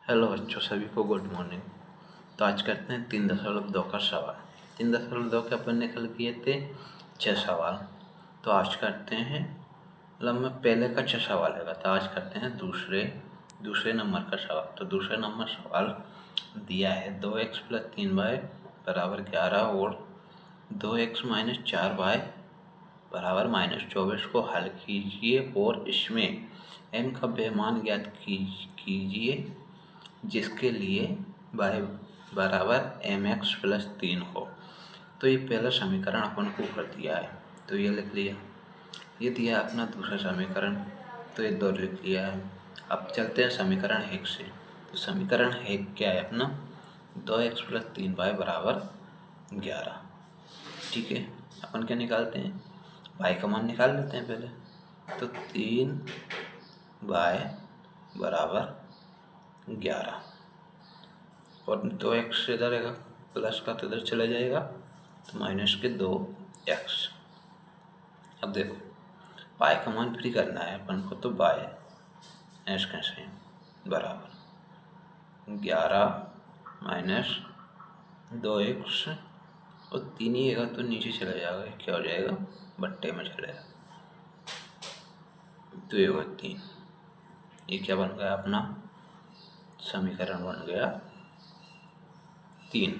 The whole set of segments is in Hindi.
हेलो बच्चों, सभी को गुड मॉर्निंग। तो आज करते हैं 3.2 का सवाल। 3.2 के अपन ने कल किए थे 6 सवाल। तो आज करते हैं, मतलब मैं पहले का 6 सवाल है, तो आज करते हैं दूसरे नंबर का सवाल। तो दूसरे नंबर सवाल दिया है 2x + 3y = 11 और 2x - 4y = -24 को हल कीजिए और इसमें m का बेमान ज्ञात कीजिए जिसके लिए y = mx + 3 हो। तो ये पहला समीकरण अपन को कर दिया है, तो ये लिख लिया। ये दिया अपना दूसरा समीकरण, तो ये 2 लिख लिया है। अब चलते हैं समीकरण 1 से। तो समीकरण 1 क्या है अपना? 2x + 3y = 11। ठीक है, अपन क्या निकालते हैं? y का मान निकाल लेते हैं पहले। तो 3y = 11 और 2x इधर रहेगा, प्लस का तो इधर चला जाएगा, तो -2x। अब देखो y का मान फ्री करना है अपन को, तो y ऐस कैसे बराबर 11 - 2x और 3 ही है तो नीचे चला जाएगा, क्या हो जाएगा? बट्टे में चलेगा, तो ये 3। ये क्या बन गया अपना? समीकरण बन गया 3।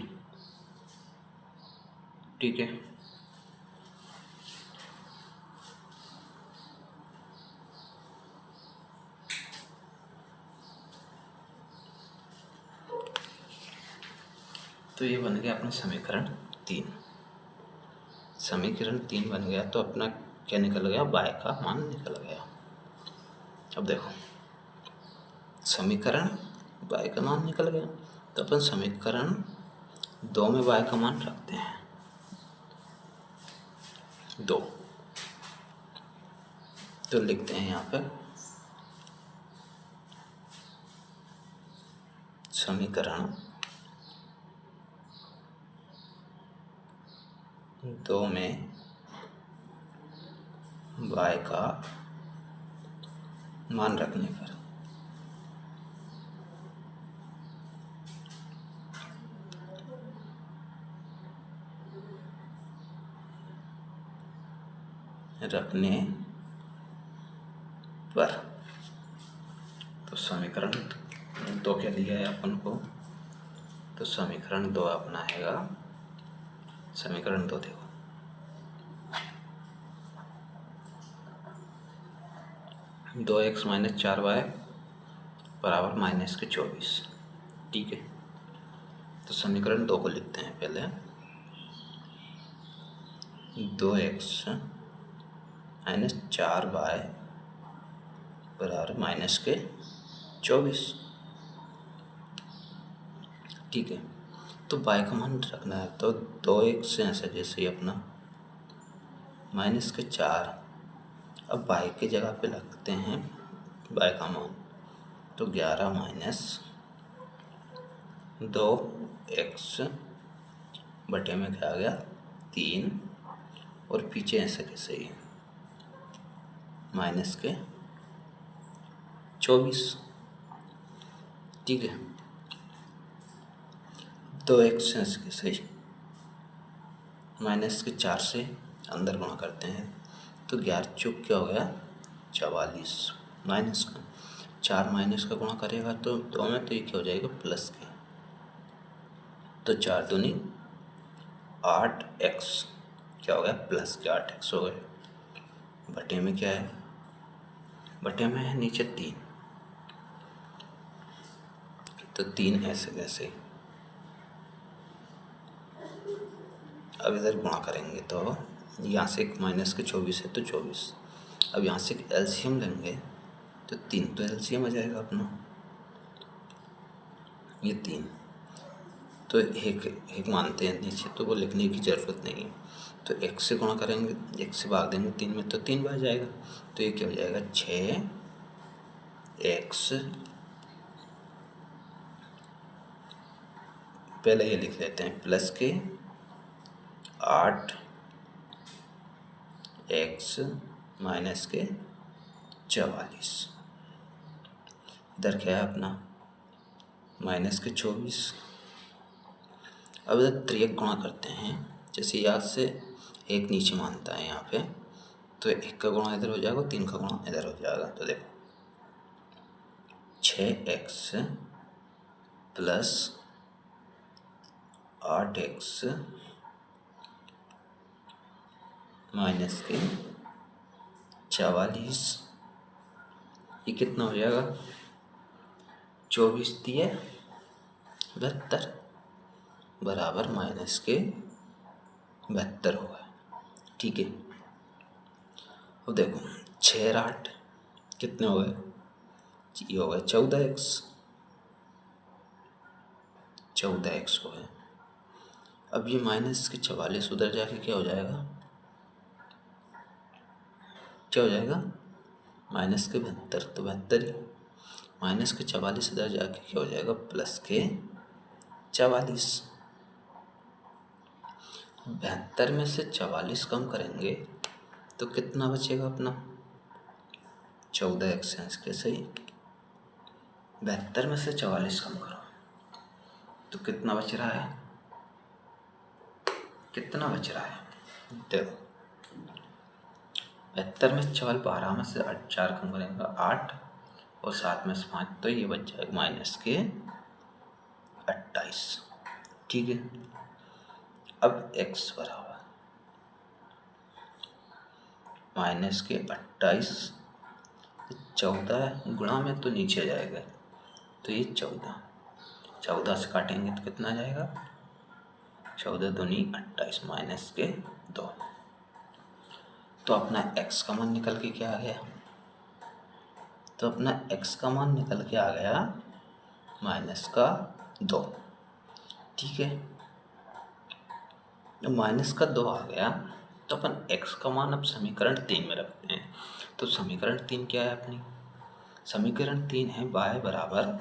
ठीक है, तो ये बन गया अपना समीकरण 3। समीकरण 3 बन गया, तो अपना क्या निकल गया? y का मान निकल गया। अब देखो समीकरण y का मान निकल गया, तो अपन समीकरण 2 में y का मान रखते हैं 2। तो लिखते हैं यहाँ पर समीकरण 2 में y का मान रखने पर तो समीकरण 2 क्या दिया है अपन को? तो समीकरण 2 अपना हैगा, समीकरण 2 देखो, दो एक्स - 4y = -24। ठीक है, तो समीकरण 2 को लिखते हैं पहले। 2x - 4y = -24। ठीक है, तो y का मान रखना है, तो 2x ऐसे जैसे ही अपना -4। अब y की जगह पे रखते हैं y का मान, तो 11 - 2x बटे में क्या आ गया? 3 और पीछे ऐसे कैसे ही -24। ठीक है, 2x ऐसे कैसे ही -4 से अंदर गुणा करते हैं, तो 11 चौक क्या हो गया? 44। माइनस का 4 माइनस का गुणा करेगा तो 2 में, तो ये क्या हो जाएगा? प्लस के, तो 4 दूनी 8x क्या हो गया? प्लस के 8x हो गए। बटे में क्या है? बटे में है नीचे 3, तो 3 ऐसे वैसे। अब इधर गुणा करेंगे तो यहाँ से -24 है तो 24। अब यहाँ से एलसीएम लेंगे तो 3 तो एलसीएम आ जाएगा अपना, ये 3। तो एक मानते हैं नीचे, तो वो लिखने की ज़रूरत नहीं है। तो एक से गुणा करेंगे, एक से भाग देंगे 3 में, तो 3 बार जाएगा, तो ये क्या हो जाएगा? 6x। पहले ये लिख लेते हैं प्लस के 8x माइनस के 44। इधर क्या है अपना? माइनस के 24। अब इधर 3 गुणा करते हैं, जैसे याद से एक नीचे मानता है यहाँ पे, तो 1 का गुणा इधर हो जाएगा, 3 का गुणा इधर हो जाएगा। तो देखो 6x प्लस 8x माइनस के 44, ये कितना हो जाएगा? 24 दिए 72 बराबर माइनस के 72 होगा। ठीक है, अब देखो 6 और 8 कितने हो गए? ये हो गए 14x हो गए। अब ये माइनस के 44 उधर जाके क्या हो जाएगा? क्या हो जाएगा? माइनस के 72, तो 72 ही। माइनस के 44 इधर जाके क्या हो जाएगा? प्लस के 44। 72 में से 44 कम करेंगे तो कितना बचेगा अपना? 14x के सही। 72 में से 44 कम करो तो कितना बच रहा है? कितना बच रहा है? देखो 72 में 44, 12 में से 4 कम करेंगे 8 और 7 में से 5, तो ये बच जाएगा माइनस के 28। ठीक है, अब x बराबर माइनस के 28, 14 गुणा में तो नीचे जाएगा, तो ये 14 से काटेंगे तो कितना जाएगा? 14 दूनी 28 माइनस के 2। तो अपना x का मान निकल के क्या आ गया? तो अपना x का मान निकल के आ गया माइनस का 2। ठीक है, जब माइनस का 2 आ गया तो अपन x का मान अब समीकरण 3 में रखते हैं। तो समीकरण 3 क्या है अपनी? समीकरण 3 है y बराबर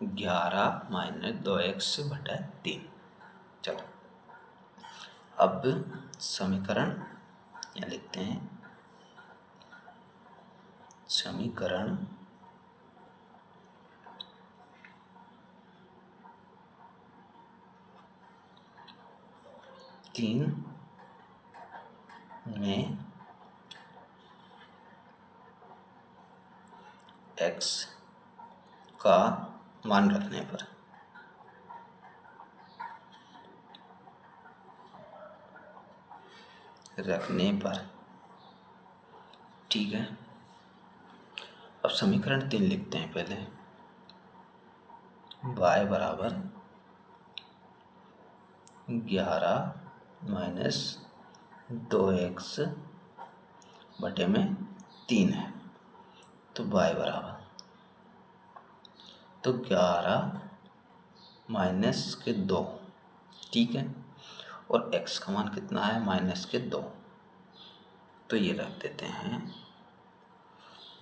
11 माइनस 2x बटा 3। चलो अब समीकरण यहाँ लिखते हैं, समीकरण 3 में x का मान रखने पर ठीक है, अब समीकरण 3 लिखते हैं पहले। y बराबर 11 माइनस 2x बटे में 3 है, तो y बराबर तो 11 माइनस के 2। ठीक है, और x का मान कितना है? माइनस के 2। तो ये रख देते हैं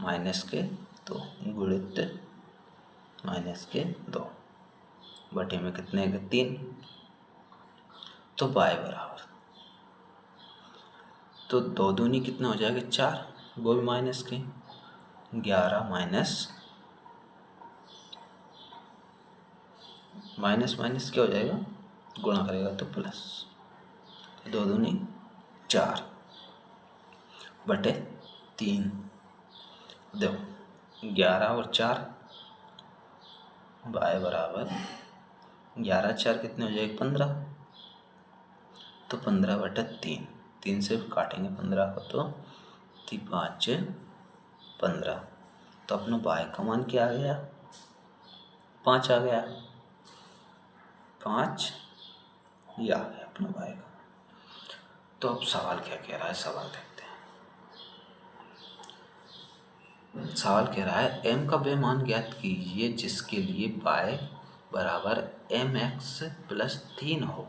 माइनस के 2 गुणित माइनस के 2 बटे में कितने के 3, तो y बराबर तो 2 दूनी कितना हो जाएगा? 4, वो भी माइनस के 11 माइनस क्या हो जाएगा? गुणा करेगा तो प्लस, 2 दूनी 4 बटे 3। देखो 11 और 4 y बराबर 11 4 कितने हो जाएगा? 15, तो 15 बटा 3, 3 से काटेंगे 15 को तो 5 15, तो अपना y का मान क्या आ गया? 5 आ गया, 5 ये आ गया अपना y का। तो अब सवाल क्या कह रहा है? सवाल देखते हैं। सवाल कह रहा है m का वह मान ज्ञात कीजिए जिसके लिए y बराबर mx प्लस 3 हो।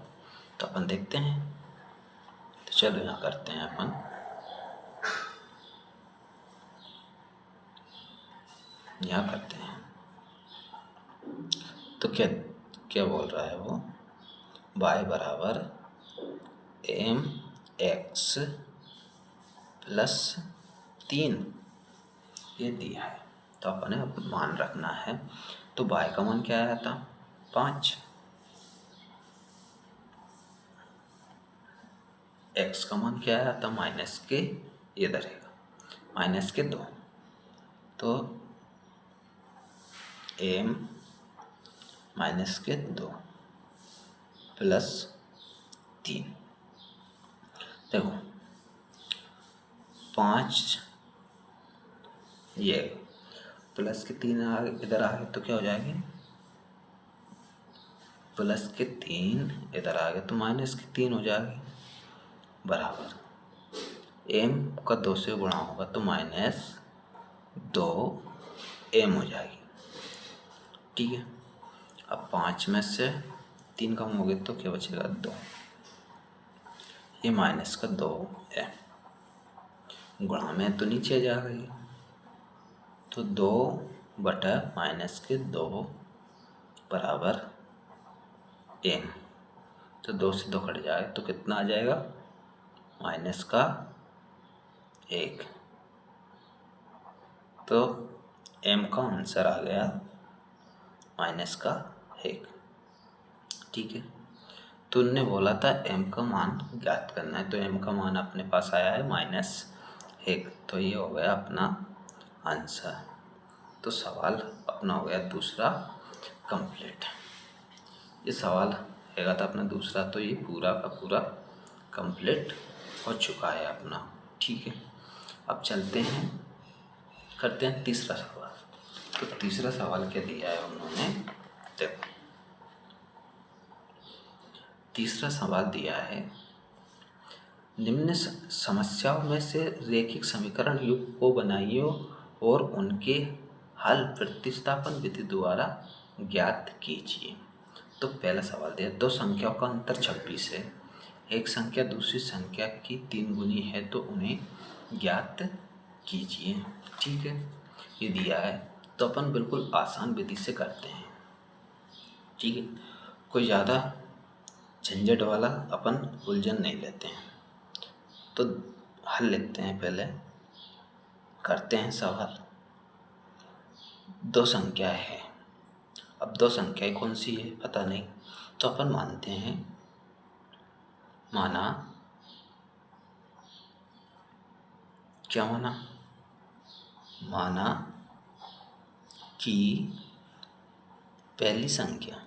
तो अपन देखते हैं, तो चलो यहाँ करते हैं अपन। यहाँ करते हैं तो क्या क्या बोल रहा है वो? y बराबर mx प्लस 3 ये दिया है, तो अपने मान रखना है। तो y का मान क्या आया था? 5, x का मान क्या आया था माइनस के, ये रहेगा माइनस के 2, तो m माइनस के 2 प्लस 3। देखो 5 ये प्लस के 3 इधर आ गए तो क्या हो जाएंगे, प्लस के 3 इधर आ गए तो माइनस के 3 हो जाएंगे, बराबर m का 2 से गुणा होगा तो माइनस 2m हो जाएगी। ठीक है, अब 5 में से 3 कम हो गए तो क्या बचेगा 2, ये माइनस का 2m गुणा में तो नीचे जा गई, तो 2 बटा माइनस के 2 बराबर m, तो 2 से 2 कट जाए तो कितना आ जाएगा माइनस का 1, तो m का आंसर आ गया माइनस का 1। ठीक है, तो उनने बोला था m का मान ज्ञात करना है, तो m का मान अपने पास आया है -1, तो ये हो गया अपना आंसर। तो सवाल अपना हो गया दूसरा कंप्लीट। ये सवाल हैगा था अपना दूसरा, तो ये पूरा का पूरा कंप्लीट हो चुका है अपना। ठीक है, अब चलते हैं करते हैं तीसरा सवाल। तो तीसरा सवाल क्या दिया है उन्होंने, देखो तीसरा सवाल दिया है, निम्न समस्याओं में से रैखिक समीकरण युग्म को बनाइए और उनके हल प्रतिस्थापन विधि द्वारा ज्ञात कीजिए। तो पहला सवाल दिया, दो संख्याओं का अंतर 26 है, एक संख्या दूसरी संख्या की 3 गुनी है, तो उन्हें ज्ञात कीजिए। ठीक है, ये दिया है, तो अपन बिल्कुल आसान विधि से करते हैं। ठीक है, कोई ज़्यादा झंझट वाला अपन उलझन नहीं लेते हैं, तो हल लिखते हैं, पहले करते हैं सवाल। दो संख्या है, अब दो संख्याएं कौन सी है पता नहीं, तो अपन मानते हैं, माना क्या माना कि पहली संख्या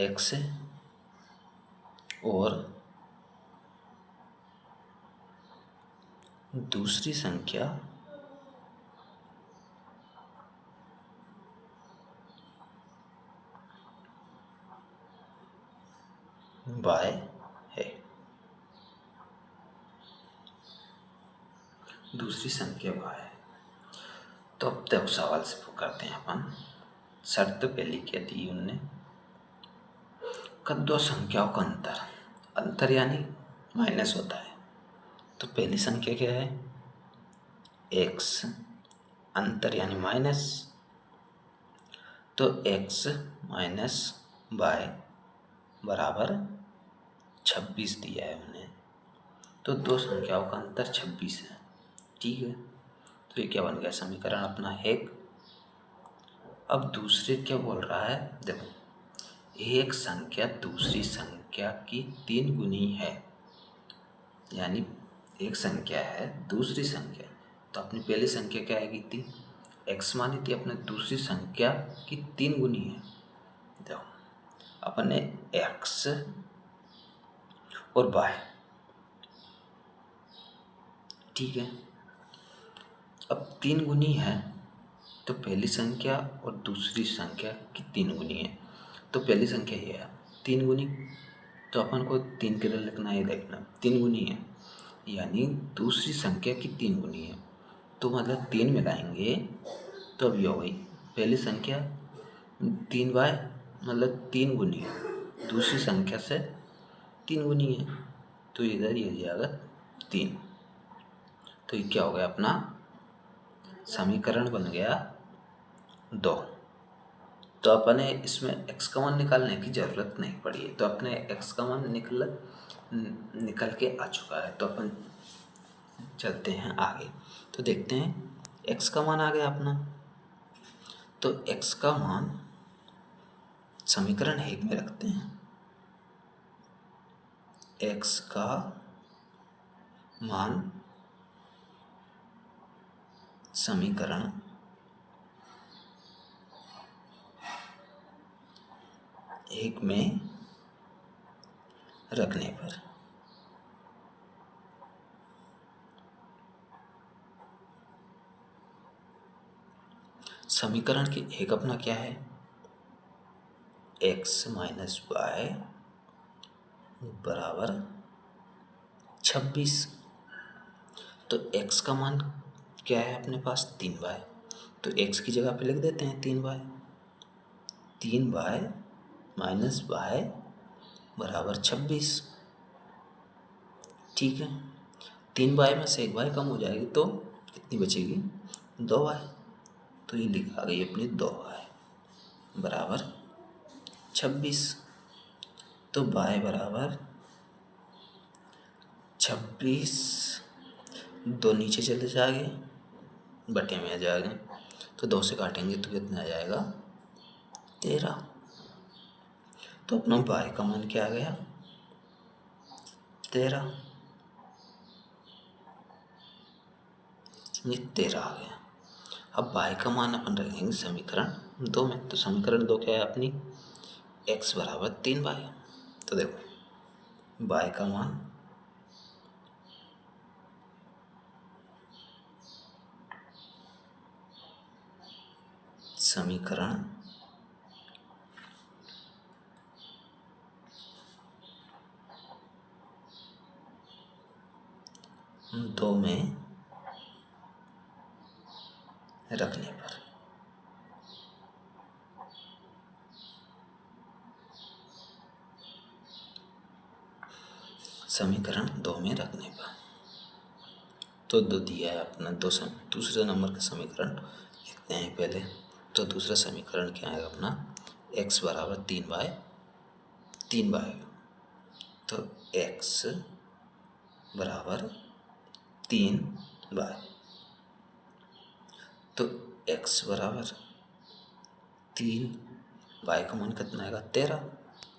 x है और दूसरी संख्या y है, दूसरी संख्या y है। तो अब तक सवाल से करते हैं अपन। शर्त पहली क्या दी उनने, दो संख्याओं का अंतर यानी माइनस होता है, तो पहली संख्या क्या है x, अंतर यानी माइनस, तो x माइनस y बराबर 26 दिया है उन्हें, तो दो संख्याओं का अंतर 26 है। ठीक है, तो ये क्या बन गया समीकरण अपना 1। अब दूसरे क्या बोल रहा है, देखो एक संख्या दूसरी संख्या की 3 गुनी है, यानी एक संख्या है दूसरी संख्या, तो अपनी पहली संख्या क्या आएगी 3, x मानी थी, अपने दूसरी संख्या की 3 गुनी है। देखो अपने x और y, ठीक है, अब 3 गुनी है, तो पहली संख्या और दूसरी संख्या की 3 गुनी है, तो पहली संख्या ये है 3 गुनी, तो अपन को 3 किधर लिखना है, देखना 3 गुनी है, यानी दूसरी संख्या की 3 गुनी है, तो मतलब 3 मिलाएंगे तो अब ये हो गई पहली संख्या 3y, मतलब 3 गुनी है, दूसरी संख्या से 3 गुनी है, तो इधर ये जाएगा 3, तो ये क्या हो गया अपना समीकरण बन गया 2। तो अपने इसमें x का मान निकालने की ज़रूरत नहीं पड़ी है, तो अपने x का मान निकल के आ चुका है। तो अपन चलते हैं आगे, तो देखते हैं x का मान आ गया अपना, तो x का मान समीकरण 1 में रखते हैं। x का मान समीकरण 1 में रखने पर समीकरण की एक अपना क्या है, x माइनस वाई बराबर 26। तो x का मान क्या है अपने पास, 3y। तो x की जगह पे लिख देते हैं 3y। 3y माइनस वाई बराबर 26। ठीक है, 3y में से 1y कम हो जाएगी तो कितनी बचेगी, 2y। तो ये लिखा गई अपनी 2y बराबर 26। तो y बराबर 26, 2 नीचे चले जाएंगे, बटे में आ जाएगा। तो 2 से काटेंगे तो कितना आ जाएगा, 13। तो अपना y का मान क्या आ गया, 13। ये 13 आ गया। अब y का मान अपन रखेंगे समीकरण 2 में। तो समीकरण 2 क्या है अपनी, x बराबर 3y। तो देखो y का मान समीकरण 2 में रखने पर समीकरण 2 में रखने पर तो 2 दिया है अपना, दूसरे नंबर का समीकरण लिखते हैं पहले। तो दूसरा समीकरण क्या है अपना, x बराबर 3y। तो x बराबर 3y। तो x बराबर 3, y का मान कितना आएगा, 13।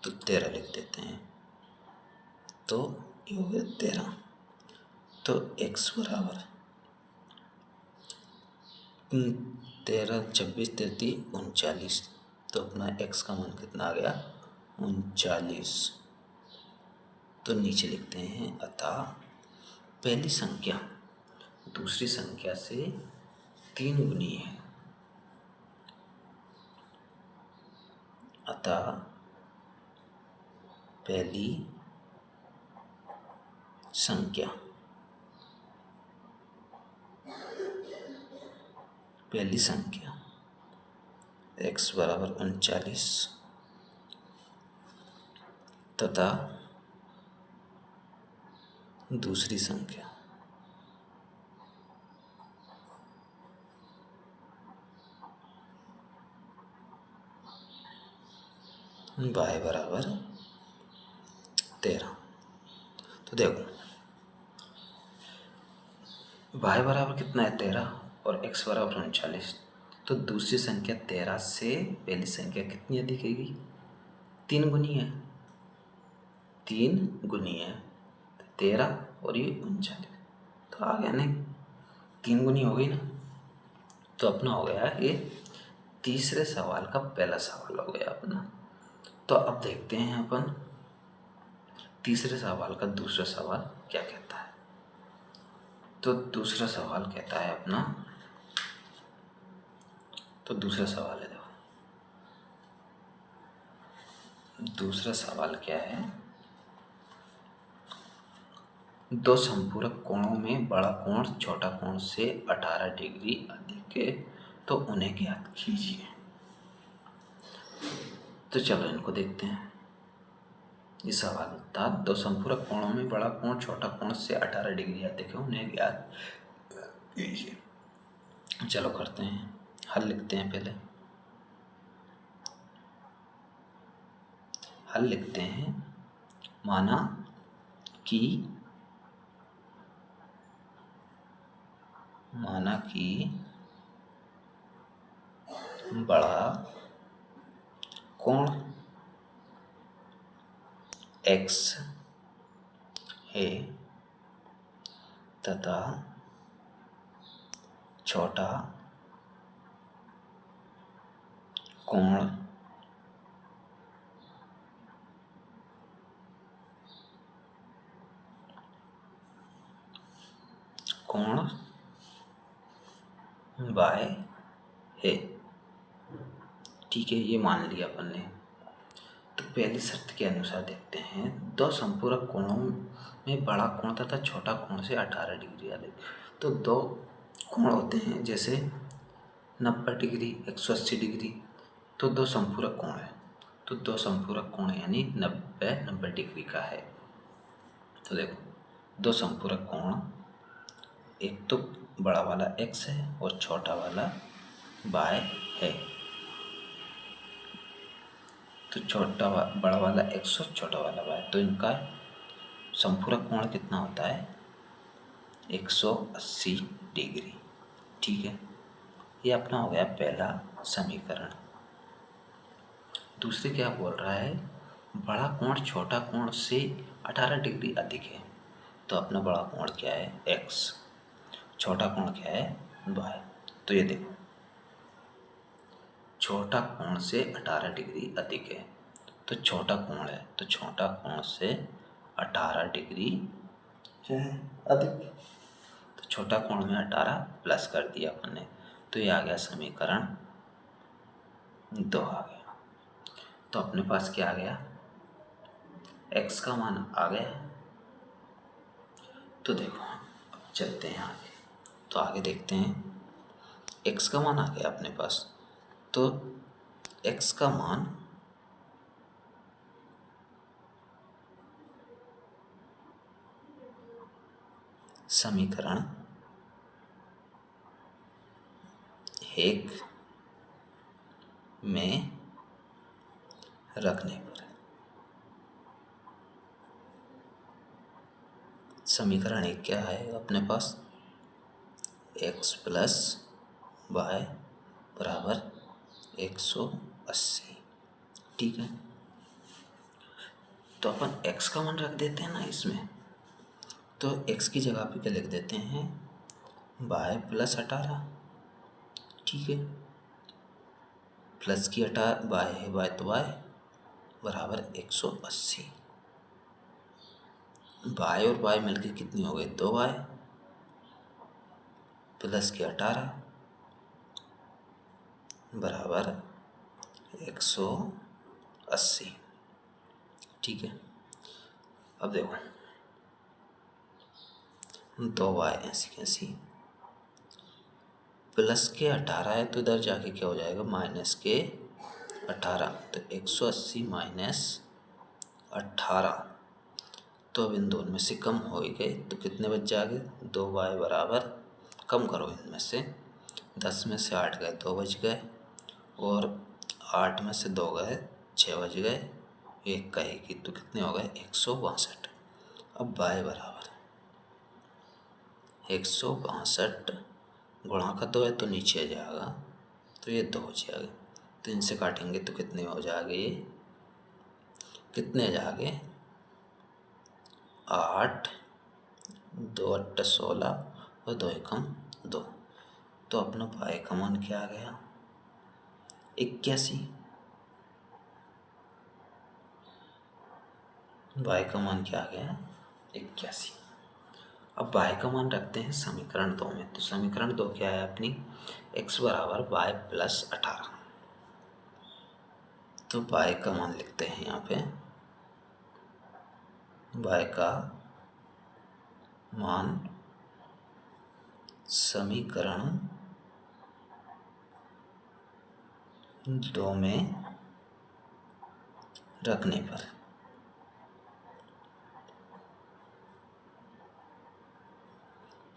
तो 13 लिख देते हैं। तो ये हो गया 13। तो x बराबर 13, 26, 33, 39। तो अपना x का मान कितना आ गया, 39। तो नीचे लिखते हैं, अतः पहली संख्या दूसरी संख्या से 3 गुनी है। अतः पहली संख्या x बराबर 39 तथा दूसरी संख्या y बराबर 13। तो देखो y बराबर कितना है, 13, और x बराबर 39। तो दूसरी संख्या 13 से पहली संख्या कितनी अधिक है, 3 गुनी है। 3 गुनी है 13 और ये 39। तो आ गया नहीं, 3 गुनी हो गई ना। तो अपना हो गया ये तीसरे सवाल का पहला सवाल हो गया अपना। तो अब देखते हैं अपन तीसरे सवाल का दूसरा सवाल क्या कहता है। तो दूसरा सवाल कहता है अपना, तो दूसरा सवाल है, देखो दूसरा सवाल क्या है, दो संपूरक कोणों में बड़ा कोण छोटा कोण से 18 डिग्री अधिक है, तो उन्हें ज्ञात कीजिए। तो चलो इनको देखते हैं। ये सवाल था, दो संपूरक कोणों में बड़ा कोण छोटा कोण से 18 डिग्री अधिक है, उन्हें ज्ञात कीजिए। चलो करते हैं, हल लिखते हैं पहले। हल लिखते हैं, माना कि बड़ा कोण x है तथा छोटा कोण y है। ठीक है, ये मान लिया अपन ने। तो पहली शर्त के अनुसार देखते हैं, दो संपूरक कोणों में बड़ा कोण तथा छोटा कोण से 18 डिग्री अलग। तो दो कोण होते हैं जैसे 90 डिग्री 180 डिग्री, तो दो संपूरक कोण है। तो दो संपूरक कोण यानी 90 डिग्री का है। तो देखो दो संपूरक कोण, एक तो बड़ा वाला x है और छोटा वाला y है। तो बड़ा वाला x और छोटा वाला y, तो इनका संपूरक कोण कितना होता है 180 डिग्री। ठीक है, ये अपना हो गया पहला समीकरण। दूसरे क्या बोल रहा है, बड़ा कोण छोटा कोण से 18 डिग्री अधिक है। तो अपना बड़ा कोण क्या है x, छोटा कोण क्या है y। तो ये देखो छोटा कोण से 18 डिग्री अधिक है, तो छोटा कोण है, तो छोटा कोण से 18 डिग्री क्या है अधिक। तो छोटा कोण में 18 प्लस कर दिया अपन ने, तो ये आ गया समीकरण 2 आ गया। तो अपने पास क्या आ गया, x का मान आ गया। तो देखो अब चलते हैं आगे। तो आगे देखते हैं, x का मान आ गया अपने पास। तो x का मान समीकरण 1 में रखने पर, समीकरण 1 क्या है अपने पास, x प्लस वाई बराबर 180। ठीक है, तो अपन x का मान रख देते हैं ना इसमें। तो x की जगह पे क्या लिख देते हैं, y प्लस 18। ठीक है, प्लस की 18 y है, y तो y बराबर 180। y और y मिलके कितनी हो गई 2y, प्लस की 18 बराबर 180। ठीक है, अब देखो 2y ऐसी कैसी, प्लस के 18 है तो इधर जाके क्या हो जाएगा माइनस के 18। तो 180 माइनस 18, तो अब इन दोनों में से कम हो ही गए, तो कितने बच जाएंगे 2y बराबर, कम करो इनमें से, 10 में से 8 गए 2 बच गए, और 8 में से 2 गए 6 बच गए, एक कहेगी तो कितने हो गए 162। अब y बराबर 162 गुणा का 2 है तो नीचे आ जाएगा, तो ये 2 हो जाएगा। तो इनसे काटेंगे तो कितने हो जाएंगे, ये कितने जाएंगे 8, 2 8 16 और 2 एकम 2। तो अपना y का मान क्या आ गया 81। y का मान क्या आ गया 81। अब y का मान रखते हैं समीकरण 2 में। तो समीकरण 2 क्या है अपनी, x बराबर y प्लस 18। तो y का मान लिखते हैं यहाँ पे, y का मान समीकरण 2 में रखने पर,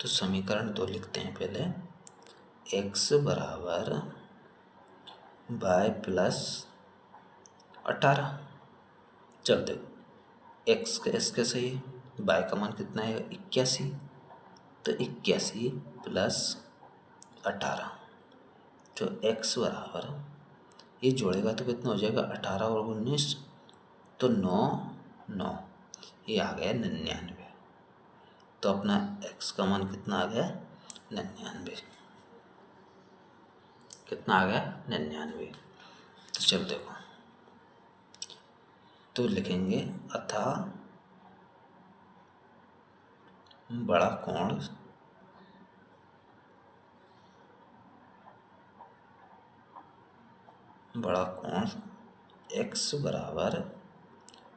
तो समीकरण 2 लिखते हैं पहले, x बराबर y प्लस 18। चल देखो x कैसे है, y का मान कितना है 81, तो 81 प्लस 18, तो x बराबर ये जोड़ेगा तो कितना हो जाएगा 18 और 19 तो 9 9, ये आ गया 99। तो अपना x का मान कितना आ गया 99, कितना आ गया 99। तो चलो देखो, तो लिखेंगे अतः बड़ा कोण x बराबर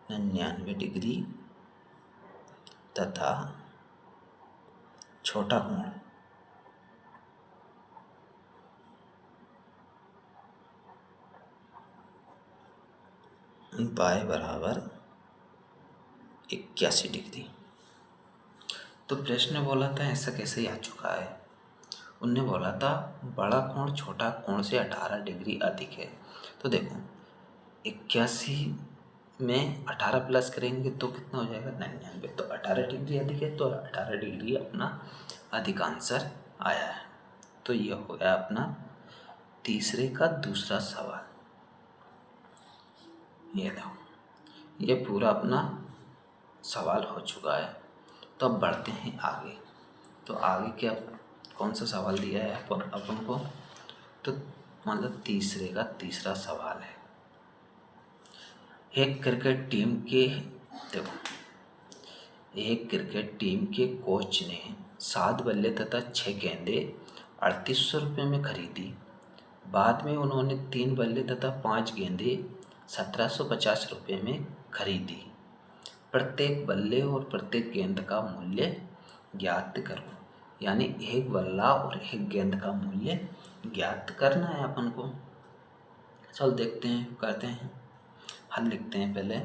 99 डिग्री तथा छोटा कोण y बराबर 81 डिग्री। तो प्रश्न में बोला था ऐसा कैसे ही आ चुका है। उनने बोला था बड़ा कोण छोटा कोण से 18 डिग्री अधिक है। तो देखो 81 में 18 प्लस करेंगे तो कितना हो जाएगा 99। तो 18 डिग्री अधिक है, तो 18 डिग्री अपना अधिक आंसर आया है। तो ये हो गया अपना तीसरे का दूसरा सवाल। ये देखो, ये पूरा अपना सवाल हो चुका है। तो अब बढ़ते हैं आगे। तो आगे क्या कौन सा सवाल दिया है अपन को, तो मतलब तीसरे का तीसरा सवाल है। एक क्रिकेट टीम के कोच ने 7 बल्ले तथा 6 गेंदें 3800 रुपये में खरीदी। बाद में उन्होंने 3 बल्ले तथा 5 गेंदें 1750 रुपये में खरीदी। प्रत्येक बल्ले और प्रत्येक गेंद का मूल्य ज्ञात करो। यानी एक बल्ला और एक गेंद का मूल्य ज्ञात करना है अपन को। चल देखते हैं, करते हैं, हल लिखते हैं। पहले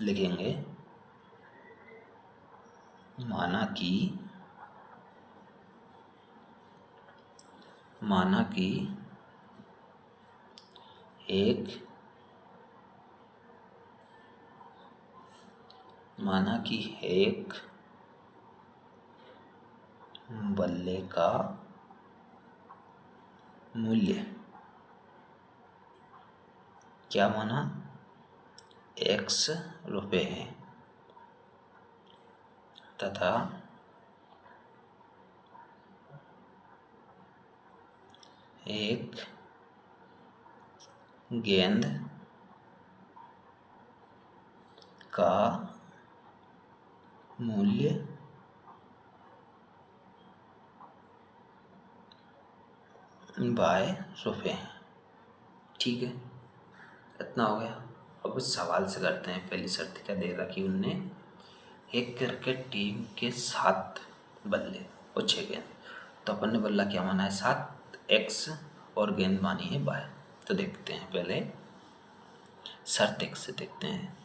लिखेंगे माना कि एक बल्ले का मूल्य क्या माना x रुपये है तथा एक गेंद का मूल्य बाय रुपये है। ठीक है, इतना हो गया। अब इस सवाल से करते हैं। पहली शर्त क्या दे रखी उनने, एक क्रिकेट टीम के 7 बल्ले और 6 गेंद। तो अपन ने बल्ला क्या माना है 7 x और गेंद मानी है बाय। तो देखते हैं पहले शर्त एक से देखते हैं।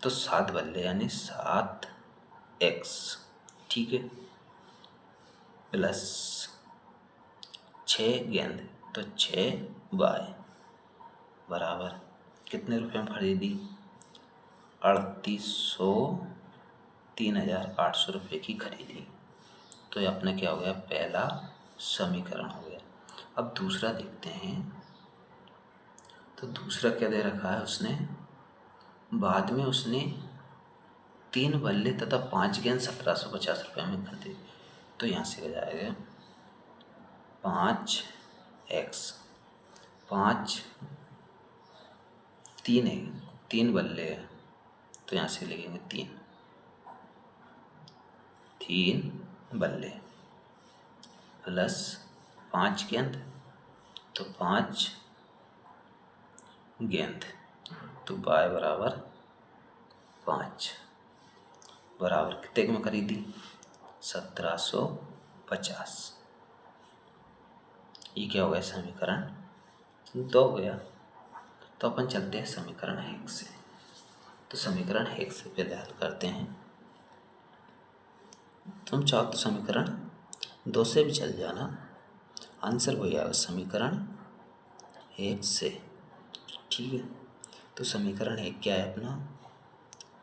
तो 7 बल्ले यानी 7 x, ठीक है, प्लस 6 गेंद तो 6 बाय बराबर कितने रुपए में खरीदी 3800 रुपये की खरीदी। तो ये अपना क्या हो गया पहला समीकरण हो गया। अब दूसरा देखते हैं। तो दूसरा क्या दे रखा है उसने, बाद में उसने 3 बल्ले तथा 5 गेंद 1750 रुपये में खरीदी। तो यहाँ से हो जाएगा 5x 5 3 है, 3 बल्ले है तो यहाँ से लिखेंगे 3 बल्ले प्लस 5 गेंद तो 5 गेंद तो बाय बराबर 5 बराबर कितने में खरीदी 1750। ये क्या हो गया समीकरण 2 हो गया। तो अपन चलते हैं समीकरण 1 से। तो समीकरण 1 से पहले हल करते हैं। तुम चाहो तो समीकरण 2 से भी चल जाना, आंसर वही आएगा समीकरण 1 से। ठीक है, तो समीकरण 1 क्या है अपना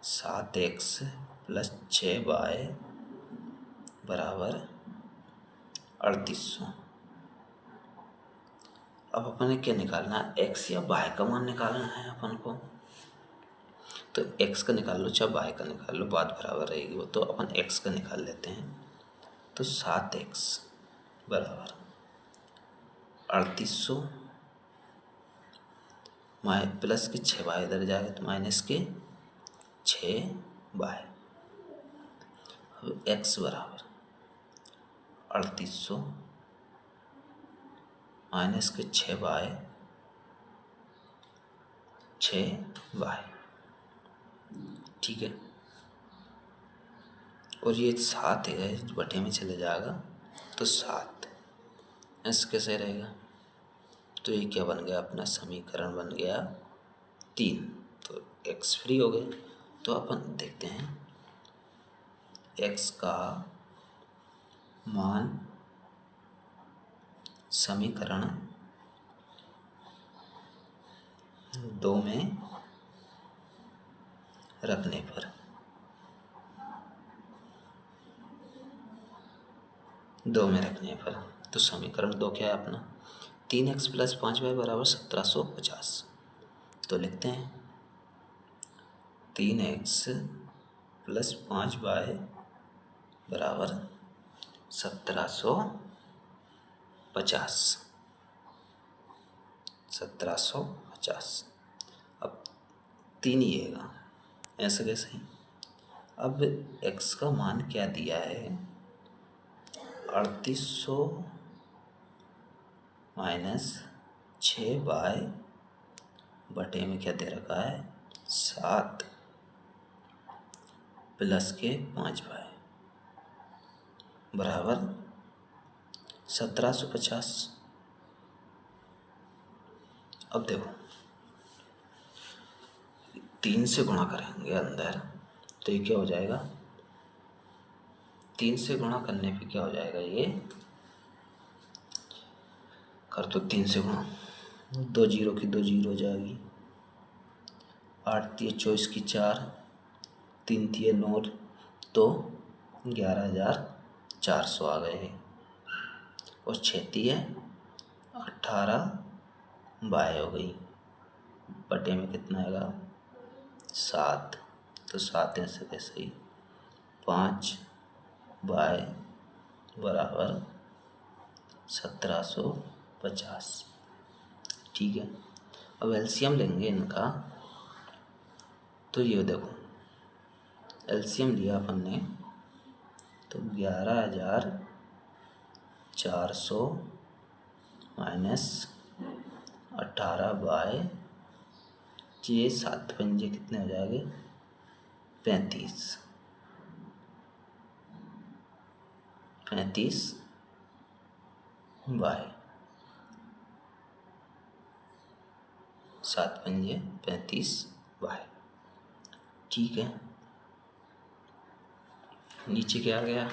7x प्लस 6y बराबर 3800। अब अपन ने क्या निकालना है, एक्स या वाई का मान निकालना है अपन को। तो एक्स का निकाल लो चाहे वाई का निकाल लो, बात बराबर रहेगी वो। तो अपन एक्स का निकाल लेते हैं। तो 7x बराबर 3800 प्लस के 6y इधर जाएगा तो माइनस के 6y। अब x बराबर 3800 माइनस के 6y 6y। ठीक है। और ये 7 है बटे में चले जाएगा तो 7, ऐसे कैसे रहेगा। तो ये क्या बन गया अपना समीकरण बन गया 3। तो x फ्री हो गए। तो अपन देखते हैं x का मान समीकरण 2 में रखने पर, 2 में रखने पर, तो समीकरण 2 क्या है अपना, 3x प्लस 5y बराबर 1750। तो लिखते हैं 3x प्लस 5y बराबर 1750। 1750। अब 3 ही आएगा, ऐसे कैसे। अब x का मान क्या दिया है, 3800 माइनस 6y बटे में क्या दे रखा है 7 प्लस के 5y बराबर 1750। अब देखो 3 से गुणा करेंगे अंदर तो ये क्या हो जाएगा, 3 से गुणा करने पे क्या हो जाएगा, ये कर तो 3 से गुणा, 2 जीरो की 2 जीरो हो जाएगी, 8 3 24 की 4, 3 3 9, तो 11,400 आ गए हैं। और 6 3 18 बाय हो गई, बटे में कितना आएगा 7। तो 7 ऐसे कैसे ही 5 बाय बराबर 1750। ठीक है। अब एलसीएम लेंगे इनका। तो ये देखो एलसीएम लिया अपन ने तो 11,400 माइनस 18 बाय, ये 7 पंजे कितने हो जाएंगे 35 बाय 7 पंजे 35 बाय। ठीक है। नीचे क्या आ गया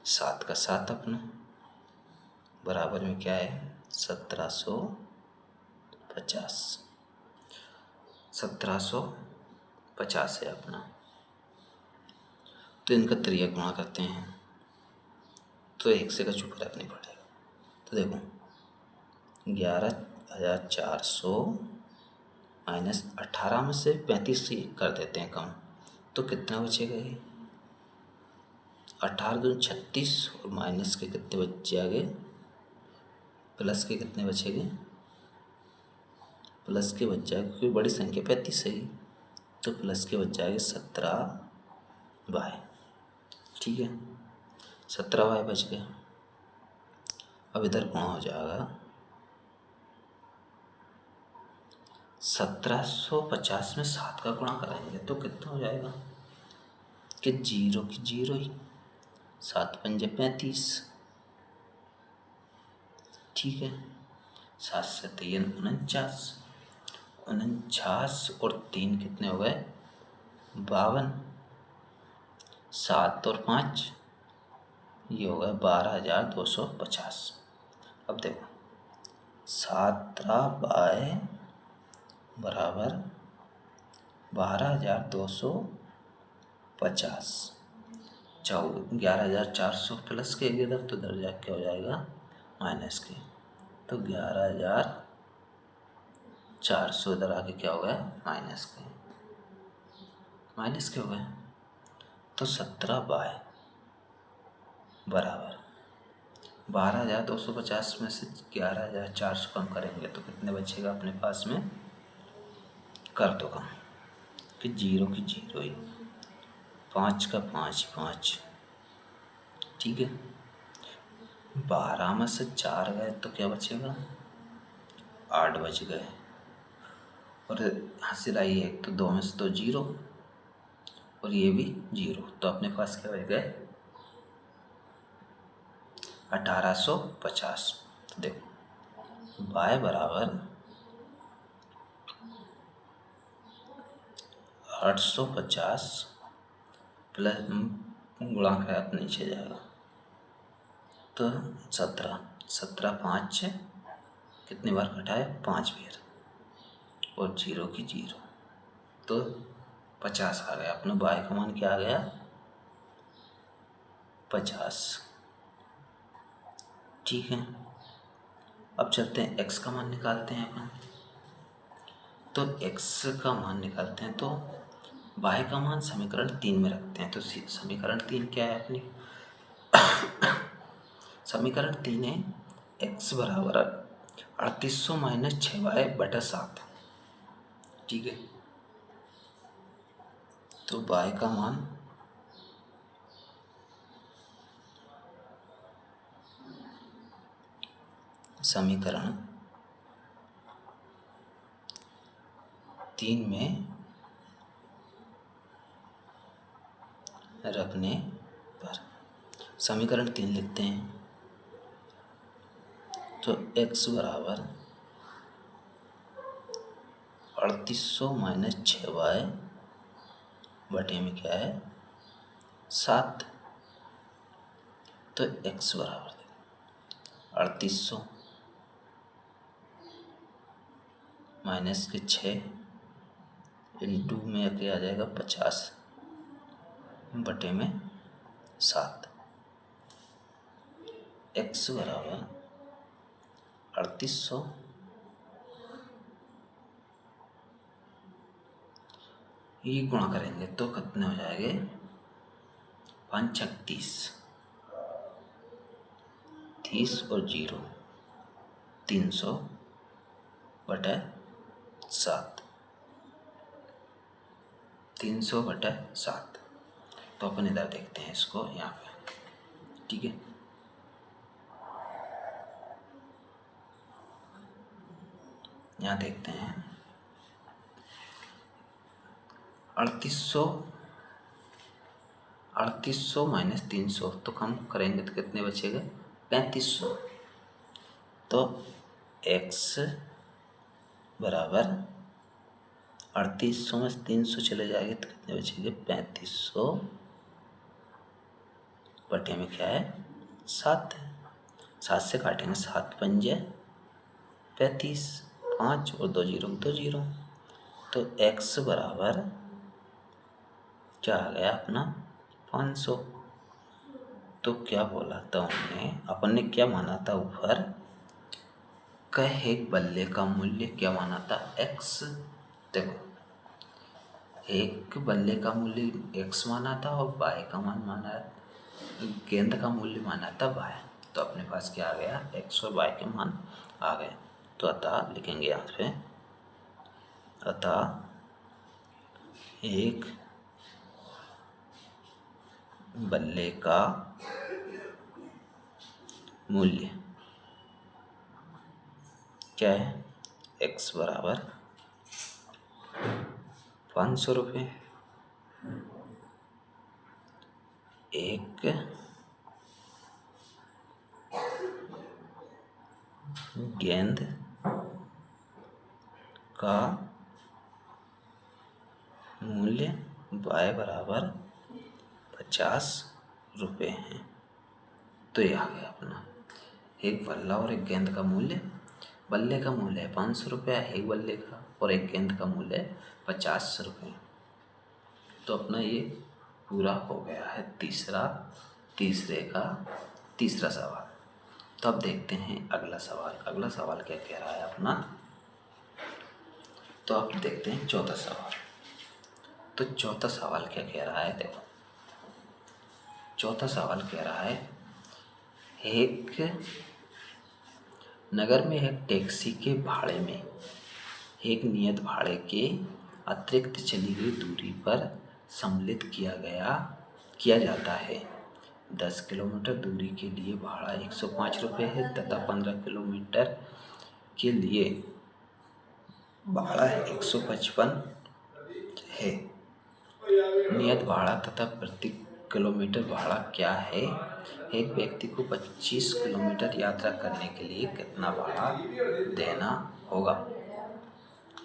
7 का 7 अपना बराबर में क्या है 1750। 1750 है अपना। तो इनका त्रिया गुणा करते हैं तो 1 से का छुपा रखनी पड़ेगा। तो देखो 11,400 माइनस 18 में से 35 से कर देते हैं कम, तो कितना बचेगा ये 18 दूनी 36 और माइनस के कितने बच जाएंगे, प्लस के कितने बचेंगे, प्लस के बच जाएगा क्योंकि बड़ी संख्या 35 है, तो प्लस के बच जाएंगे 17 बाय। ठीक है 17 बाय बच गया। अब इधर गुणा हो जाएगा 1750 में 7 का गुणा करेंगे तो कितना हो जाएगा कि 0 की 0 ही, 7 पंजे 35। ठीक है 7 से 3 49, 49 और 3 कितने हो गए 52, 7 और 5 ये हो गया 12,250। अब देखो 17 बाय बराबर 12,250, 11,400 प्लस के इधर, तो इधर जा क्या हो जाएगा माइनस के, तो 11,400 इधर आके क्या हो गया माइनस के हो गए। तो 17 बाय बराबर 12,250 में से 11,400 कम करेंगे तो कितने बचेगा अपने पास में, कर दो कम कि 0 की 0 ही, 5 का 5, ठीक है। 12 में से 4 गए तो क्या बचेगा, 8 बच गए, और हासिल आई एक, तो 2 में से तो 0 और ये भी 0, तो अपने पास क्या बच गए 1850। तो देखो बाय बराबर 850 प्लस गुणा का नीचे जाएगा, तो 17 5 कितनी बार घटाए 5 बार, और 0 की 0, तो 50 आ गया अपना। बाय का मान क्या आ गया 50, ठीक है। अब चलते हैं x का मान निकालते हैं अपन। तो x का मान निकालते हैं तो y का मान समीकरण 3 में रखते हैं। तो समीकरण 3 क्या है अपनी, समीकरण 3 है x बराबर 3800 माइनस 6y बटा 7, ठीक है। तो y का मान समीकरण 3 में रखने पर समीकरण 3 लिखते हैं। तो x बराबर 3800 माइनस 6y बटे में क्या है 7, तो x बराबर 3800 माइनस के 6 इंटू में क्या आ जाएगा 50 बटे में 7, x बराबर 3800 ये गुणा करेंगे तो कितने हो जाएंगे 5 36, 30 और 0 300 बटा 7, 300 बटा 7। तो अपन इधर देखते हैं इसको यहाँ पे, ठीक है। यहाँ देखते हैं 3800 माइनस 300 तो कम करेंगे तो कितने बचेगा 3500। तो x बराबर 3800 में 300 चले जाएंगे तो कितने बचेंगे 3500 बटे में क्या है 7 है, 7 से काटेंगे 7 पंजे 35, 5 और 2 0 2 0, तो x बराबर क्या आ गया अपना 500। तो क्या बोला था अपन ने क्या माना था ऊपर, कह एक बल्ले का मूल्य क्या माना था x। देखो एक बल्ले का मूल्य x माना था और y का मान माना, गेंद का मूल्य माना था y। तो अपने पास क्या आ गया x और y के मान आ गए। तो अतः लिखेंगे यहाँ पे, अतः एक बल्ले का मूल्य क्या है x बराबर 500 रुपये, एक गेंद का मूल्य y बराबर 50 रुपये है। तो ये आ गया अपना एक बल्ला और एक गेंद का मूल्य, बल्ले का मूल्य है 500 रुपया एक बल्ले का, और एक गेंद का मूल्य है 50 रुपये। तो अपना ये पूरा हो गया है तीसरे का तीसरा सवाल। तो अब देखते हैं अगला सवाल। अगला सवाल क्या कह रहा है अपना, तो अब देखते हैं चौथा सवाल। तो चौथा सवाल क्या कह रहा है, देखो चौथा सवाल कह रहा है, एक नगर में एक टैक्सी के भाड़े में एक नियत भाड़े के अतिरिक्त चली गई दूरी पर सम्मिलित किया जाता है। 10 किलोमीटर दूरी के लिए भाड़ा 105 रुपये है तथा 15 किलोमीटर के लिए भाड़ा 155 है। नियत भाड़ा तथा प्रति किलोमीटर भाड़ा क्या है? एक व्यक्ति को 25 किलोमीटर यात्रा करने के लिए कितना भाड़ा देना होगा?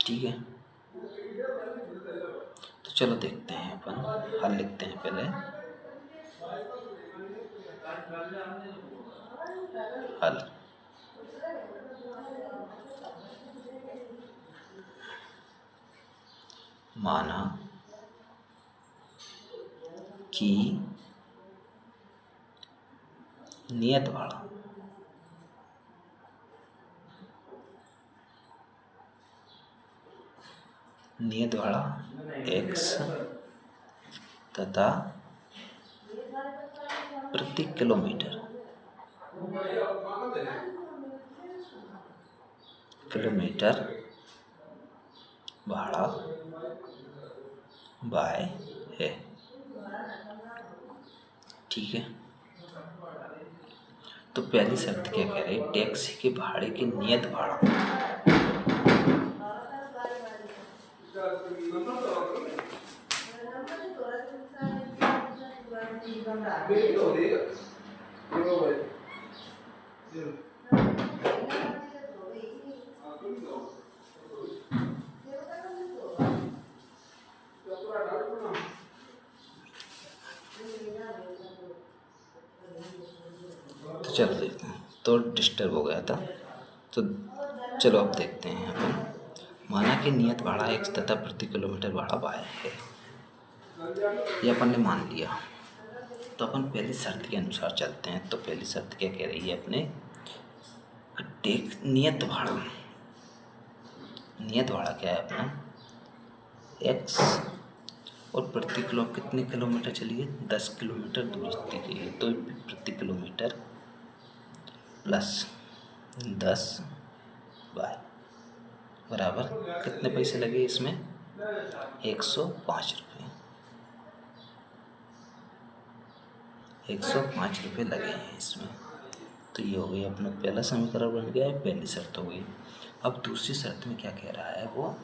ठीक है, तो चलो देखते हैं, अपन हल लिखते हैं पहले। हल, माना कि नियत भाड़ा x तथा प्रति किलोमीटर भाड़ा बाय है। ठीक है, तो पहली शर्त क्या कह रही है, टैक्सी के भाड़े के नियत भाड़ा तो चलो देखते हैं, तो डिस्टर्ब हो गया था, तो चलो अब देखते हैं अपन। माना कि नियत भाड़ा x तथा प्रति किलोमीटर भाड़ा y है, ये अपन ने मान लिया। तो अपन पहली शर्त के अनुसार चलते हैं। तो पहली शर्त क्या कह रही है अपने, नियत भाड़ा क्या है अपना x, और प्रति किलो कितने किलोमीटर चलिए 10 किलोमीटर दूरी के लिए, तो प्रति किलोमीटर प्लस 10 बाय बराबर कितने पैसे लगे इसमें 105 रुपये। 105 रुपये लगे हैं इसमें। तो ये हो गई अपना पहला समीकरण बन गया है, पहली शर्त हो गई। अब दूसरी शर्त में क्या कह रहा है वो,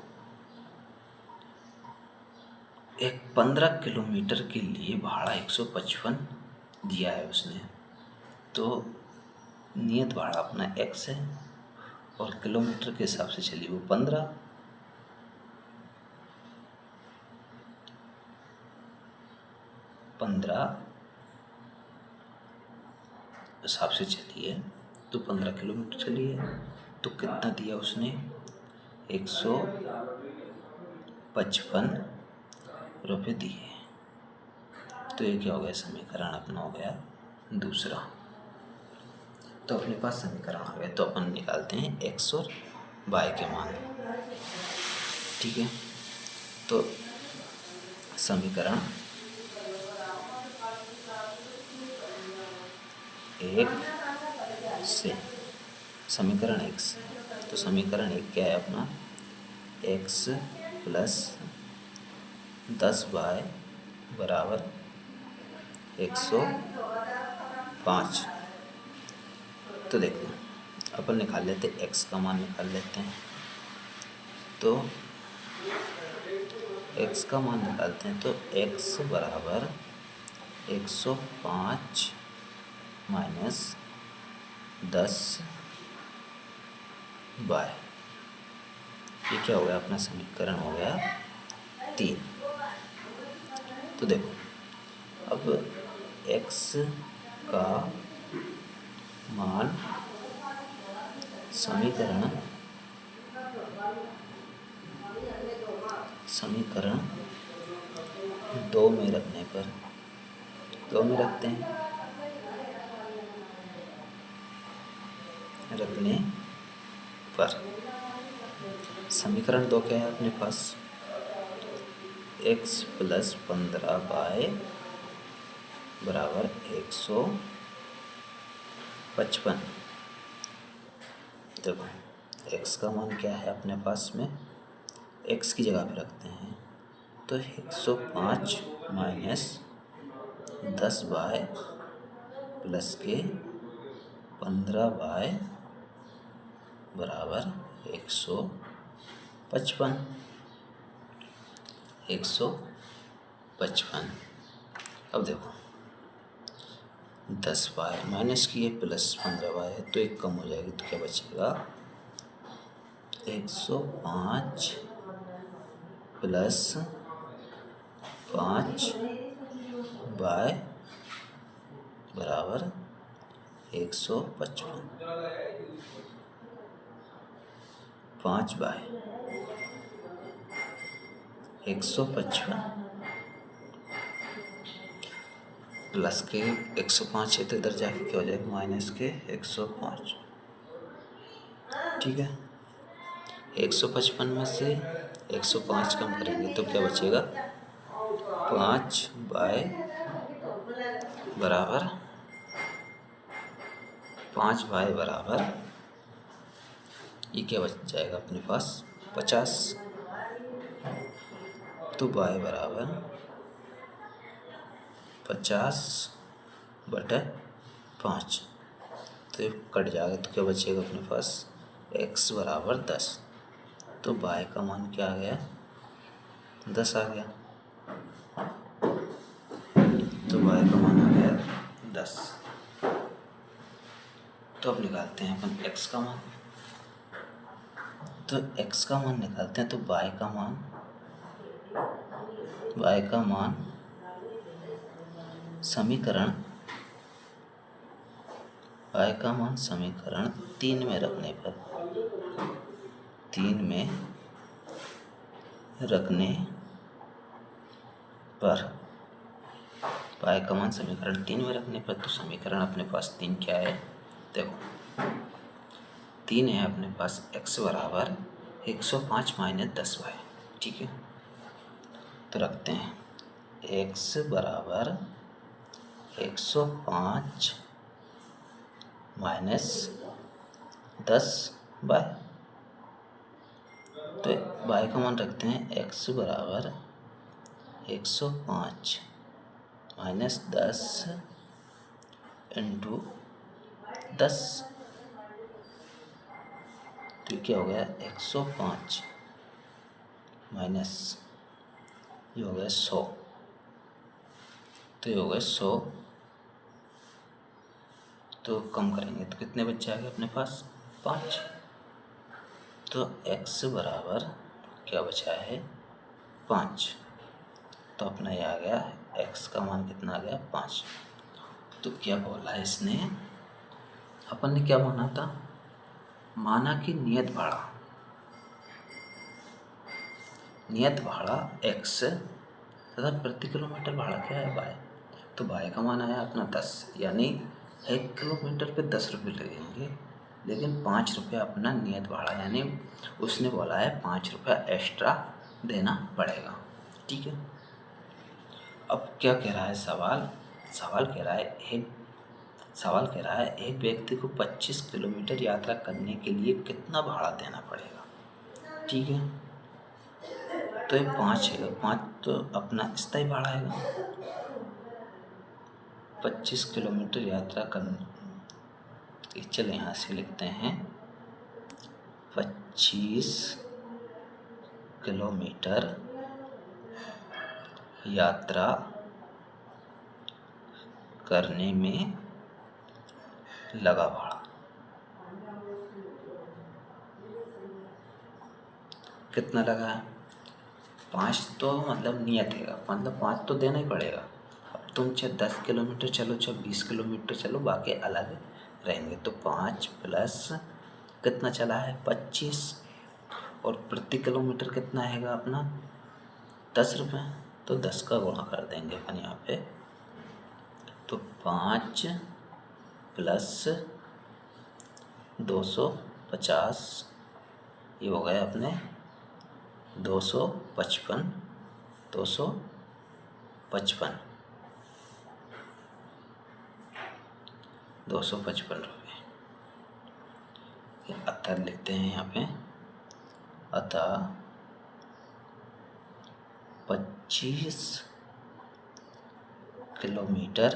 एक 15 किलोमीटर के लिए भाड़ा 155 दिया है उसने। तो नियत भाड़ा अपना x है और किलोमीटर के हिसाब से चलिए वो 15 हिसाब से चलिए, तो 15 किलोमीटर चलिए, तो कितना दिया उसने 155 रुपये दिए। तो ये क्या हो गया, समीकरण अपना हो गया दूसरा। तो अपने पास समीकरण आ गया, तो अपन निकालते हैं x और y के मान। ठीक है, तो समीकरण एक से, समीकरण एक से, तो समीकरण एक क्या है अपना, x प्लस 10y बराबर 105। तो देखो अपन निकाल लेते हैं, x का मान निकाल लेते हैं। तो x का मान निकालते हैं, तो x बराबर 105 माइनस 10 बाय, ये क्या हो गया अपना समीकरण हो गया 3। तो देखो अब x का मान समीकरण 2 में रखने पर दो में रखते हैं। रखने पर समीकरण 2 क्या है अपने पास, x + 15y बराबर 155। देखो x का मान क्या है अपने पास में, x की जगह पे रखते हैं तो 105 माइनस 10y प्लस के 15y बराबर 155। 155। अब देखो 10y माइनस किए प्लस 15y है तो एक कम हो जाएगी तो क्या बचेगा, 105 प्लस 5y बराबर 155। 5y 155 प्लस के 105 है तो इधर जाके क्या हो जाएगा, माइनस के 105। ठीक है, 155 में से 105 कम करेंगे तो क्या बचेगा, 5y बराबर 5y बराबर ये क्या बच जाएगा अपने पास 50। तो y बराबर 50/5 तो ये कट जाएगा तो क्या बचेगा अपने पास, x बराबर 10। तो y का मान क्या आ गया, 10 आ गया। तो y का मान आ गया 10। तो अब निकालते हैं अपन x का मान। तो x का मान निकालते हैं तो y का मान समीकरण समीकरण 3 में रखने पर y का मान समीकरण 3 में रखने पर तो समीकरण अपने पास 3 क्या है, देखो 3 है अपने पास, x बराबर 105 माइनस 10y। ठीक है, तो रखते हैं x बराबर 105 माइनस 10y। तो y का मान रखते हैं x बराबर 105 माइनस 10 इंटू 10। तो क्या हो गया, 105 माइनस ये हो गया 100। तो ये हो गया 100। तो कम करेंगे तो कितने बच जाएंगे अपने पास, 5। तो x बराबर क्या बचा है, 5। तो अपना ये आ गया x का मान कितना आ गया, 5। तो क्या बोला है इसने, अपन ने क्या माना था, माना कि नियत भाड़ा x तथा प्रति किलोमीटर भाड़ा क्या है, y। तो y का मान आया अपना 10, यानी 1 किलोमीटर पे 10 रुपये लगेंगे, लेकिन 5 रुपया अपना नियत भाड़ा, यानी उसने बोला है 5 रुपया एक्स्ट्रा देना पड़ेगा। ठीक है, अब क्या कह रहा है सवाल कह रहा है एक व्यक्ति को 25 किलोमीटर यात्रा करने के लिए कितना भाड़ा देना पड़ेगा। ठीक है, तो ये 5 है, 5 तो अपना स्थायी भाड़ा आएगा। 25 किलोमीटर यात्रा करने, चलो यहाँ से लिखते हैं 25 किलोमीटर यात्रा करने में लगा भाड़ा कितना लगा है, 5 तो मतलब नियत है, मतलब 5 तो देना ही पड़ेगा। अब तुम चाहे 10 किलोमीटर चलो, चाहे 20 किलोमीटर चलो, बाकी अलग रहेंगे। तो 5 प्लस कितना चला है, 25, और प्रति किलोमीटर कितना आएगा अपना 10 रुपये। तो 10 का गुणा कर देंगे अपन यहाँ पे तो 5 प्लस 250, ये हो गया अपने 255 रुपये। अतः लिखते हैं यहाँ पे, अतः 25 किलोमीटर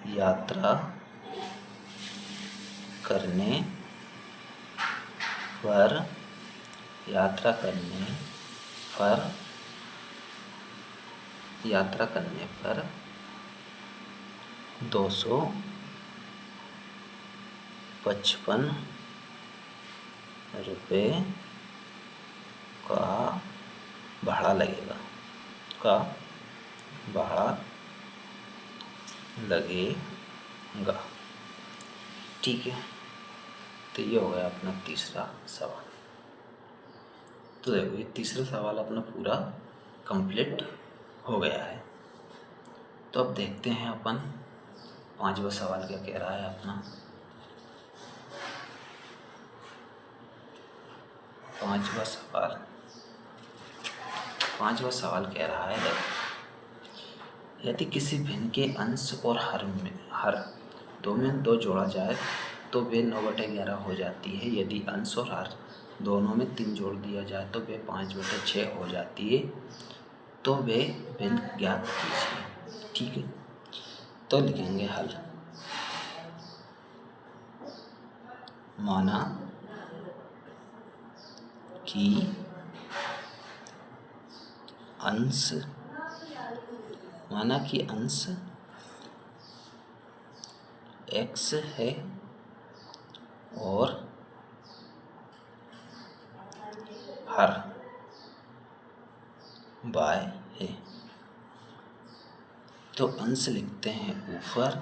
यात्रा करने पर 255 रुपये का भाड़ा लगेगा, ठीक है। तो ये हो गया अपना तीसरा सवाल। तो देखो ये तीसरा सवाल अपना पूरा कंप्लीट हो गया है। तो अब देखते हैं अपन पांचवा सवाल क्या कह रहा है अपना। पांचवा सवाल कह रहा है, देखो, यदि किसी भिन्न के अंश और हर दो में 2 जोड़ा जाए तो वे 9/11 हो जाती है। यदि अंश और हर दोनों में 3 जोड़ दिया जाए तो वे 5/6 हो जाती है। तो वे भिन्न ज्ञात कीजिए, ठीक है। तो लिखेंगे हल। माना कि अंश x है और हर y है। तो अंश लिखते हैं ऊपर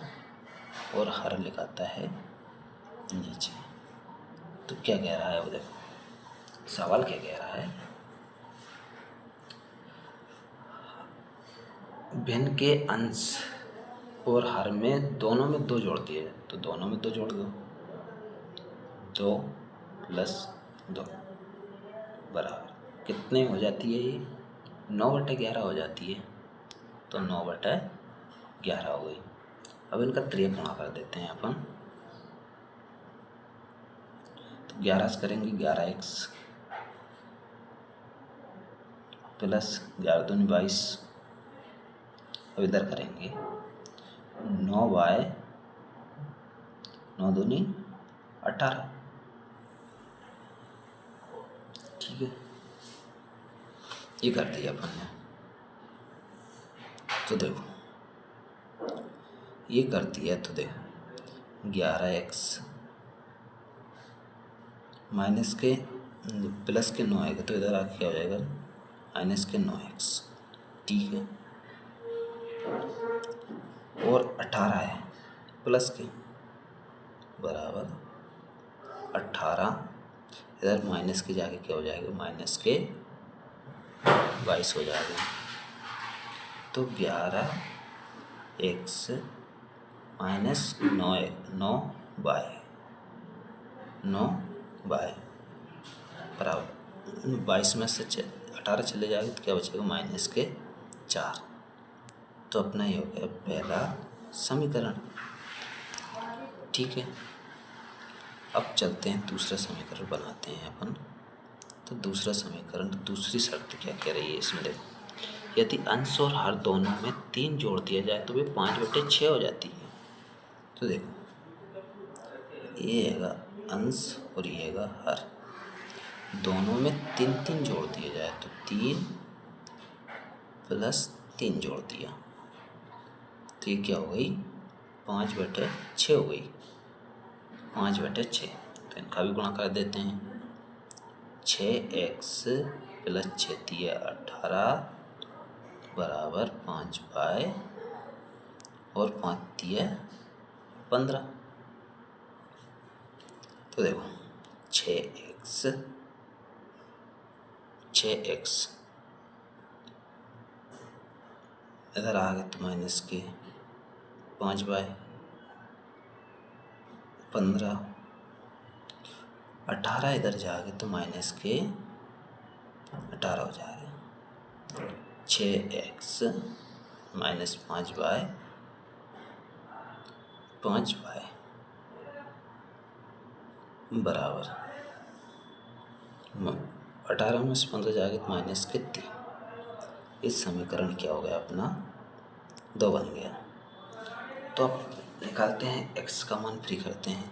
और हर लिखाता है नीचे। तो क्या कह रहा है वो देखो, सवाल क्या कह रहा है, भिन्न के अंश और हर में दोनों में 2 जोड़ दिए, तो दोनों में 2 जोड़ दो। 2 + 2 बराबर कितने हो जाती है, ये 9/11 हो जाती है। तो 9/11 हो गई। अब इनका त्रिकोण कर देते हैं अपन। तो 11 से करेंगे 11x प्लस 11 दूनी 22। अब इधर करेंगे 9y 9 दूनी 18, ठीक है। ये कर दिया अपन ने। तो देखो ये कर दिया, तो देखो 11x माइनस के प्लस के 9 आएगा, तो इधर आके क्या हो जाएगा, माइनस के 9x, ठीक है। और 18 है प्लस के, बराबर 18, इधर माइनस के जाके क्या हो जाएगा, माइनस के 22 हो जाएगा। तो 11x माइनस 9y बराबर 22 में से 18 चले जाएगा तो क्या बचेगा, माइनस के 4। तो अपना ये हो गया पहला समीकरण, ठीक है। अब चलते हैं दूसरा समीकरण बनाते हैं अपन। तो दूसरा समीकरण, दूसरी शर्त क्या कह रही है इसमें, देखो, यदि अंश और हर दोनों में 3 जोड़ दिया जाए तो वे 5/6 हो जाती है। तो देखो ये हैगा अंश और ये हैगा हर, दोनों में 3 जोड़ दिया जाए तो 3 + 3 जोड़ दिया तो ये क्या हो गई, 5/6 हो गई, 5/6। तो इनका भी गुणा कर देते हैं। 6x + 6 × 18 बराबर 5y और 5 × 15। तो देखो 6x इधर आ गए तो माइनस के 5/15, 18 इधर जाएगा तो माइनस के 18 हो जाएगा। 6x माइनस 5/5y बराबर 18 में से 15 जाएगा तो माइनस के 3। इस समीकरण क्या हो गया अपना 2 बन गया। तो अब निकालते हैं x का मान, फ्री करते हैं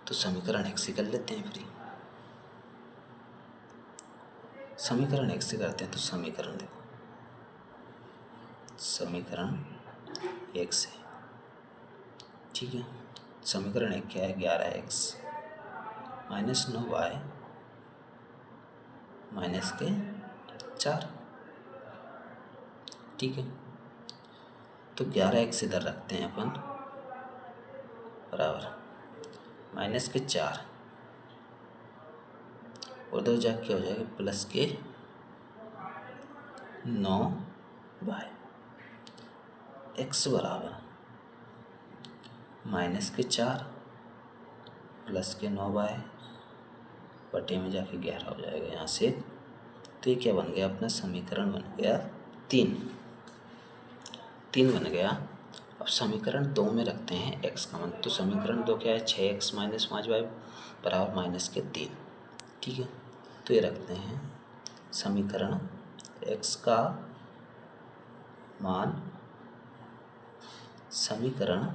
तो समीकरण x से कर लेते हैं फ्री। समीकरण x से करते हैं तो समीकरण देखो, समीकरण x है, ठीक है। समीकरण एक क्या है, 11x माइनस 9y माइनस के 4, ठीक है। तो 11x इधर रखते हैं अपन बराबर माइनस के 4, उधर जाके क्या हो जाएगा प्लस के 9y, x बराबर माइनस के 4 प्लस के 9y बटे में जाके 11 हो जाएगा यहाँ से। तो ये क्या बन गया अपना समीकरण बन गया 3 बन गया। अब समीकरण 2 में रखते हैं x का मान, तो समीकरण 2 क्या है, 6x माइनस 5y बराबर माइनस के 3, ठीक है। तो ये रखते हैं समीकरण x का मान समीकरण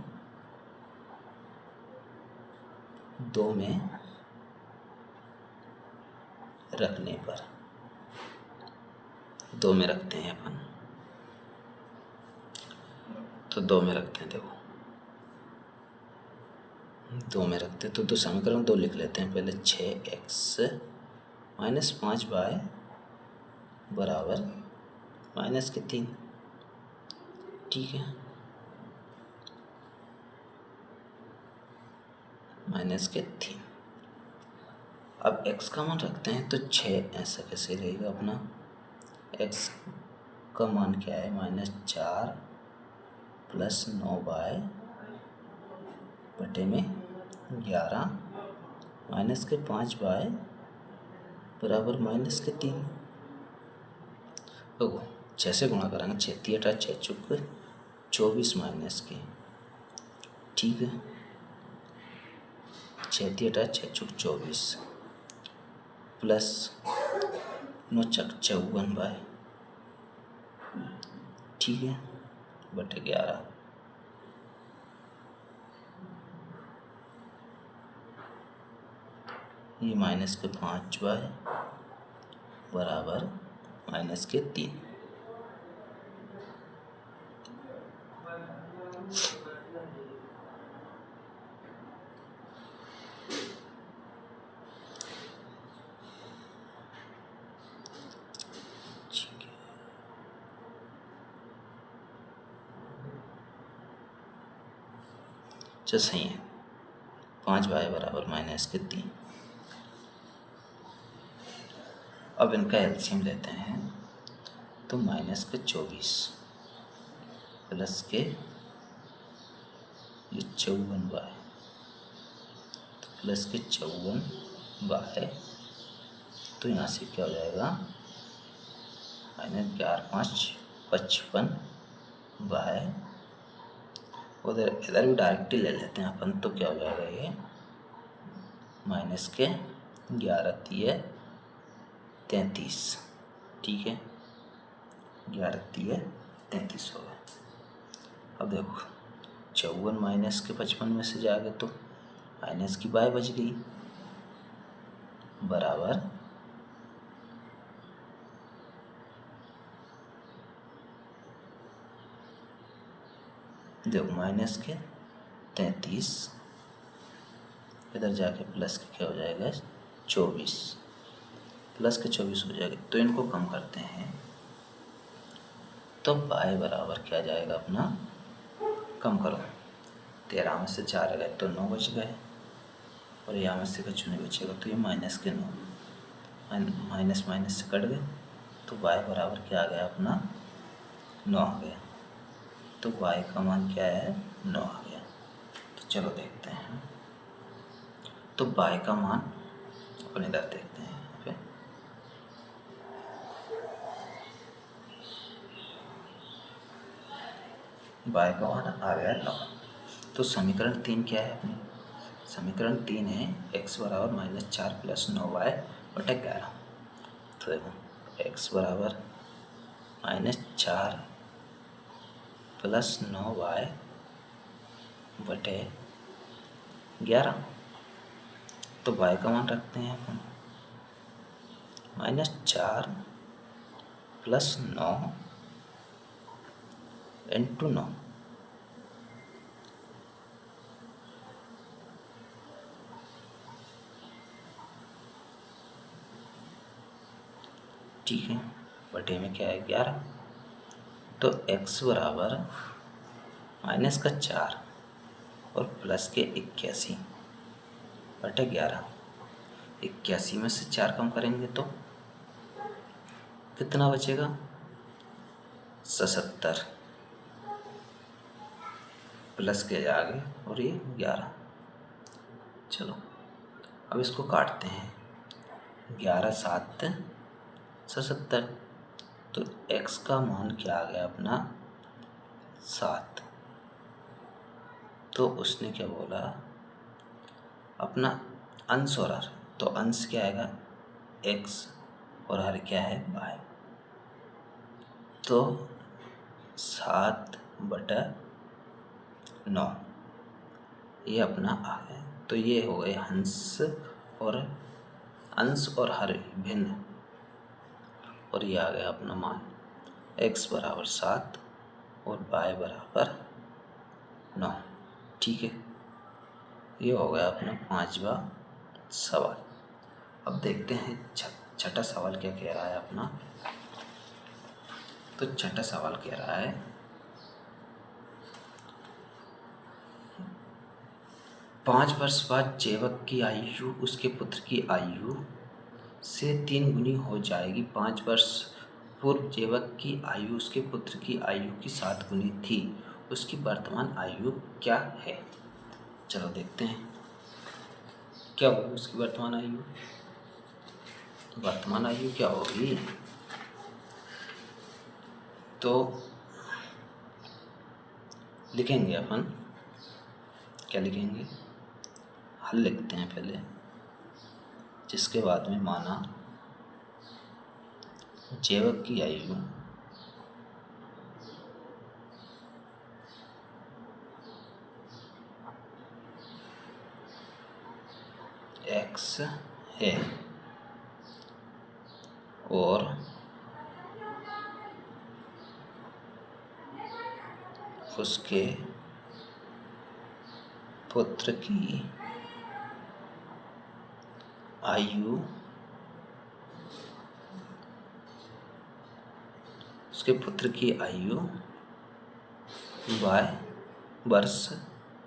2 में रखने पर, 2 में रखते हैं अपन, तो 2 में रखते हैं, देखो 2 में रखते हैं तो समीकरण 2 लिख लेते हैं पहले। 6x माइनस 5y बराबर माइनस के 3, ठीक है, माइनस के 3। अब x का मान रखते हैं तो 6 ऐसा कैसे रहेगा अपना, x का मान क्या है -4 प्लस 9y बटे में 11 माइनस के 5y बराबर माइनस के 3। देखो 6 से गुणा करेंगे, 6 × 8 6 चुक 24 माइनस के, ठीक है, 6 × 8 6 चुक 24 प्लस 9 चक 54y, ठीक है, बटे 11। ये माइनस के 5y बराबर माइनस के 3। जो सही है, 5y बराबर माइनस के 3। अब इनका एलसीएम लेते हैं तो माइनस के 24 प्लस के ये 54y प्लस के 54y, तो यहाँ से क्या हो जाएगा -11×5 = 55y। उधर इधर भी डायरेक्टली ले लेते हैं अपन, तो क्या हो जाएगा ये माइनस के 11×3 = 33, ठीक है, 11×3 = 33 हो गया। अब देखो 54 माइनस के 55 में से जाएगा तो माइनस की y बच गई बराबर देखो माइनस के 33, इधर जाके प्लस के क्या हो जाएगा 24, प्लस के 24 हो जाएगा। तो इनको कम करते हैं तो y बराबर क्या जाएगा अपना, कम करो, 13 में से 4 गए तो 9 बच गए, और यहाँ में से कुछ नहीं बचेगा, तो ये माइनस के 9, माइनस माइनस से कट गए, तो y बराबर क्या आ गया अपना 9 आ गया। तो y का मान क्या है 9 आ गया। तो चलो देखते हैं। तो y का मान अपन इधर देखते हैं। यहाँ पे y का मान आ गया 9। तो समीकरण 3 क्या है अपनी? समीकरण 3 है x बराबर -4 + 9y बटा 11। तो देखो x बराबर -4 + 9y बटे 11। तो y का मान रखते हैं अपन -4 + 9 × 9। ठीक है, बटे में क्या है 11। तो x बराबर -4 और +81 बटे 11। 81 में से 4 कम करेंगे तो कितना बचेगा? 77 प्लस के आगे और ये 11। चलो अब इसको काटते हैं। 11 7 77। तो x का मान क्या आ गया अपना 7। तो उसने क्या बोला अपना अंश और हर। तो अंश क्या आएगा x और हर क्या है y। तो 7/9 ये अपना आ गया। तो ये हो गए अंश और हर भिन्न। और ये आ गया अपना मान x बराबर 7 और y बराबर 9। ठीक है, ये हो गया अपना 5वां सवाल। अब देखते हैं छठा सवाल क्या कह रहा है अपना। तो छठा सवाल कह रहा है 5 वर्ष बाद जेवक की आयु उसके पुत्र की आयु से 3 गुनी हो जाएगी। 5 वर्ष पूर्व जेवक की आयु उसके पुत्र की आयु की 7 गुनी थी। उसकी वर्तमान आयु क्या है? चलो देखते हैं क्या होगी उसकी वर्तमान आयु। वर्तमान आयु क्या होगी? तो लिखेंगे अपन, क्या लिखेंगे? हल लिखते हैं पहले, जिसके बाद में माना जेवक की आयु x है और उसके पुत्र की आयु y वर्ष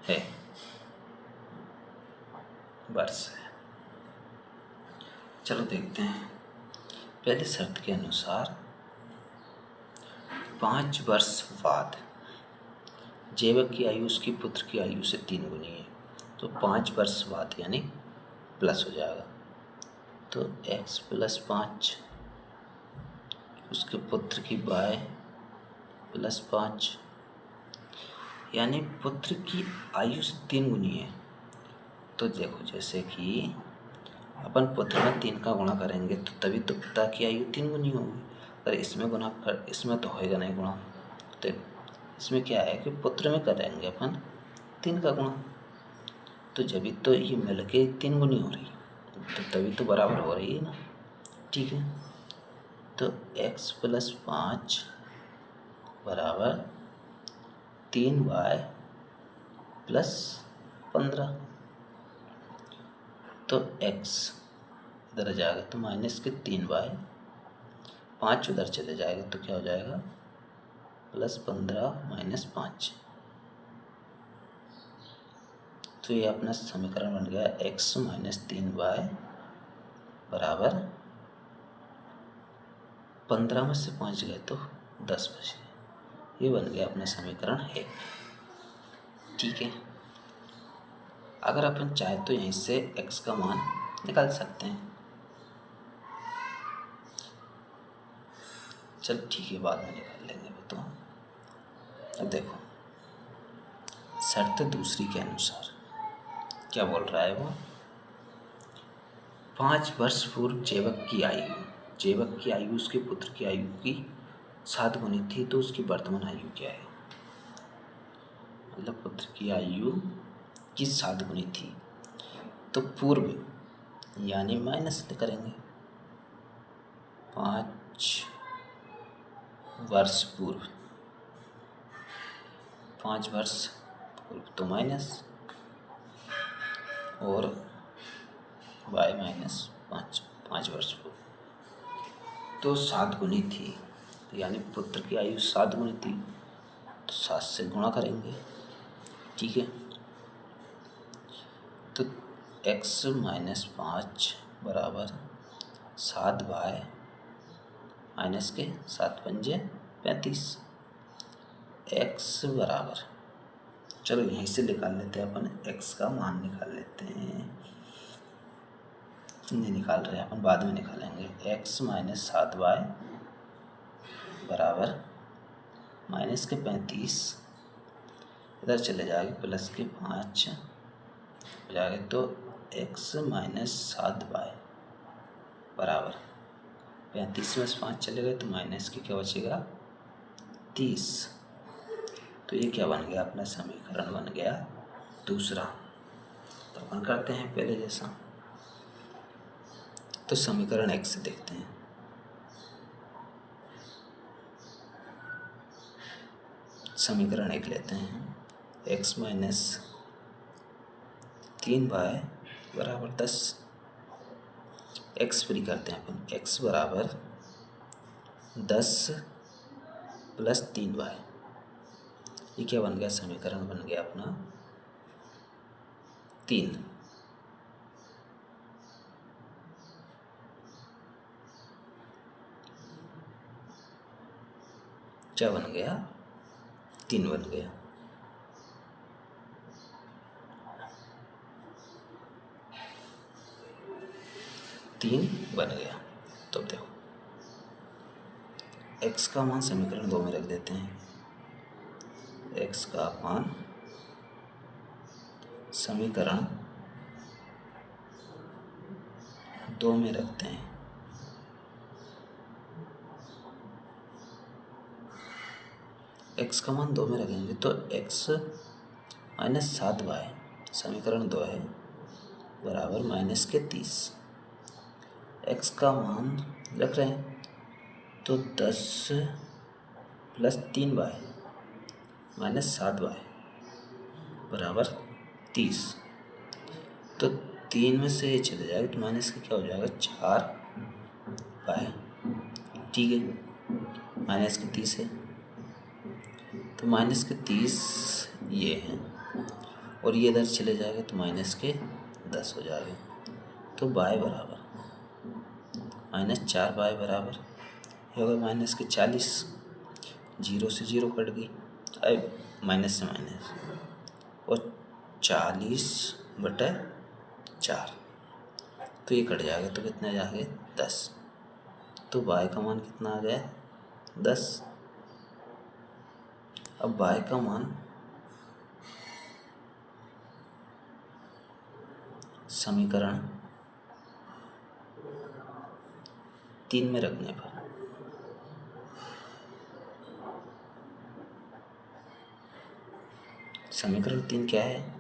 है। चलो देखते हैं। पहले शर्त के अनुसार 5 वर्ष बाद जेवक की आयु उसकी पुत्र की आयु से 3 गुनी है। तो 5 वर्ष बाद यानी प्लस हो जाएगा। तो x + 5 उसके पुत्र की y + 5 यानी पुत्र की आयु से 3 गुनी है। तो देखो जैसे कि अपन पुत्र में 3 का गुणा करेंगे तो तभी तो पिता की आयु 3 गुनी होगी। अगर इसमें गुणा कर, इसमें तो होएगा नहीं गुणा। तो इसमें क्या है कि पुत्र में करेंगे अपन 3 का गुणा। तो जब तो ये मिल के 3 गुनी हो रही तो तभी तो बराबर हो रही है ना। ठीक है, तो x + 5 बराबर 3y + 15। तो x इधर आ जाएगा तो -3y, 5 उधर चले जाएगा तो क्या हो जाएगा +15 - 5। तो ये अपना समीकरण बन गया x - 3y बराबर 15 में से 5 गए तो 10 बचे। ये बन गया अपना समीकरण 1। ठीक है। अगर अपन चाहे तो यहीं से x का मान निकाल सकते हैं। चल ठीक है, बाद में निकाल लेंगे वो तो। अब देखो, शर्त दूसरी के अनुसार क्या बोल रहा है वो, 5 वर्ष पूर्व जेवक की आयु उसके पुत्र की आयु की 7 गुनी थी, तो उसकी वर्तमान आयु क्या है। मतलब पुत्र की आयु की 7 गुनी थी, तो पूर्व यानी माइनस करेंगे। 5 वर्ष पूर्व, 5 वर्ष पूर्व तो माइनस, और y माइनस 5 वर्ष पूर्व, तो 7 गुनी थी, यानी पुत्र की आयु 7 गुनी थी, तो 7 से गुणा करेंगे। ठीक है, तो x माइनस 5 बराबर 7y माइनस के 7 पंजे 35। x बराबर, चलो यहीं से निकाल लेते हैं अपन, x का मान निकाल लेते हैं। नहीं निकाल रहे हैं अपन, बाद में निकालेंगे। x माइनस 7y बराबर माइनस के 35, इधर चले जाएंगे प्लस के 5 हो जाएगा, तो x माइनस 7y बराबर 35 में से 5 चले गए तो माइनस के क्या बचेगा 30। तो ये क्या बन गया, अपना समीकरण बन गया दूसरा। तो अपन करते हैं पहले जैसा, तो समीकरण x से देखते हैं। समीकरण 1 लेते हैं, x माइनस 3y बराबर 10। x फ्री करते हैं अपन, x बराबर 10 प्लस 3y, ये क्या बन गया, समीकरण बन गया अपना 3। क्या बन गया, 3 बन गया। तीन बन गया। तो देखो, x का मान समीकरण 2 में रख देते हैं। x का मान समीकरण 2 में रखते हैं। x का मान 2 में रखेंगे तो x माइनस 7y, समीकरण 2 है, बराबर माइनस के 30। x का मान रख रहे हैं तो 10 प्लस 3y माइनस 7y बराबर 30। तो 3 में से ये चले जाएगा तो माइनस का क्या हो जाएगा 4y। ठीक है, माइनस के 30 है, तो माइनस के 30 ये है, और ये इधर चले जाएगा तो माइनस के 10 हो जाएगा। तो y बराबर माइनस 4y बराबर ये होगा माइनस के 40। 0 से 0 कट गई, अब माइनस से माइनस, और 40/4, तो ये कट जाएगा तो कितना जाएगा 10। तो y का मान कितना आ गया 10। अब y का मान समीकरण 3 में रखने पर समीकरण 3 क्या है,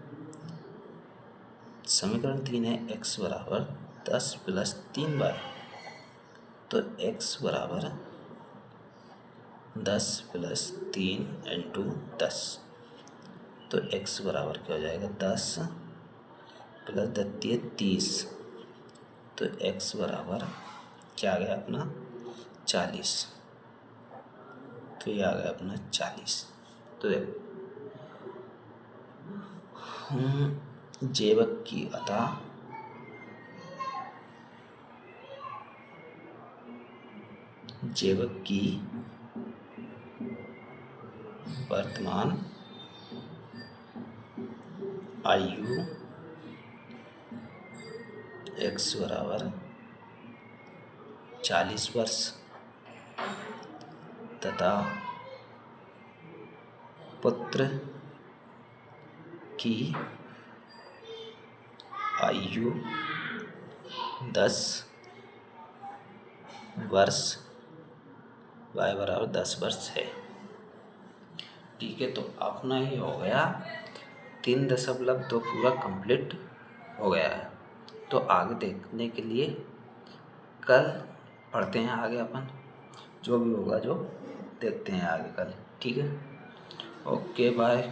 समीकरण 3 है x बराबर 10 प्लस 3y। तो x बराबर 10 प्लस 3 इंटू 10, तो x बराबर क्या हो जाएगा 10 प्लस 30, तो x बराबर क्या आ गया अपना 40। तो ये आ गया अपना 40। तो देखो, जेवक की अतः जेवक की वर्तमान आयु x बराबर 40 वर्ष तथा पुत्र की आयु 10 वर्ष, y बराबर 10 वर्ष है। ठीक है, तो अपना ही हो गया 3.2 पूरा कंप्लीट हो गया है। तो आगे देखने के लिए कल पढ़ते हैं, आगे अपन जो भी होगा जो देखते हैं आगे कल। ठीक है, ओके बाय।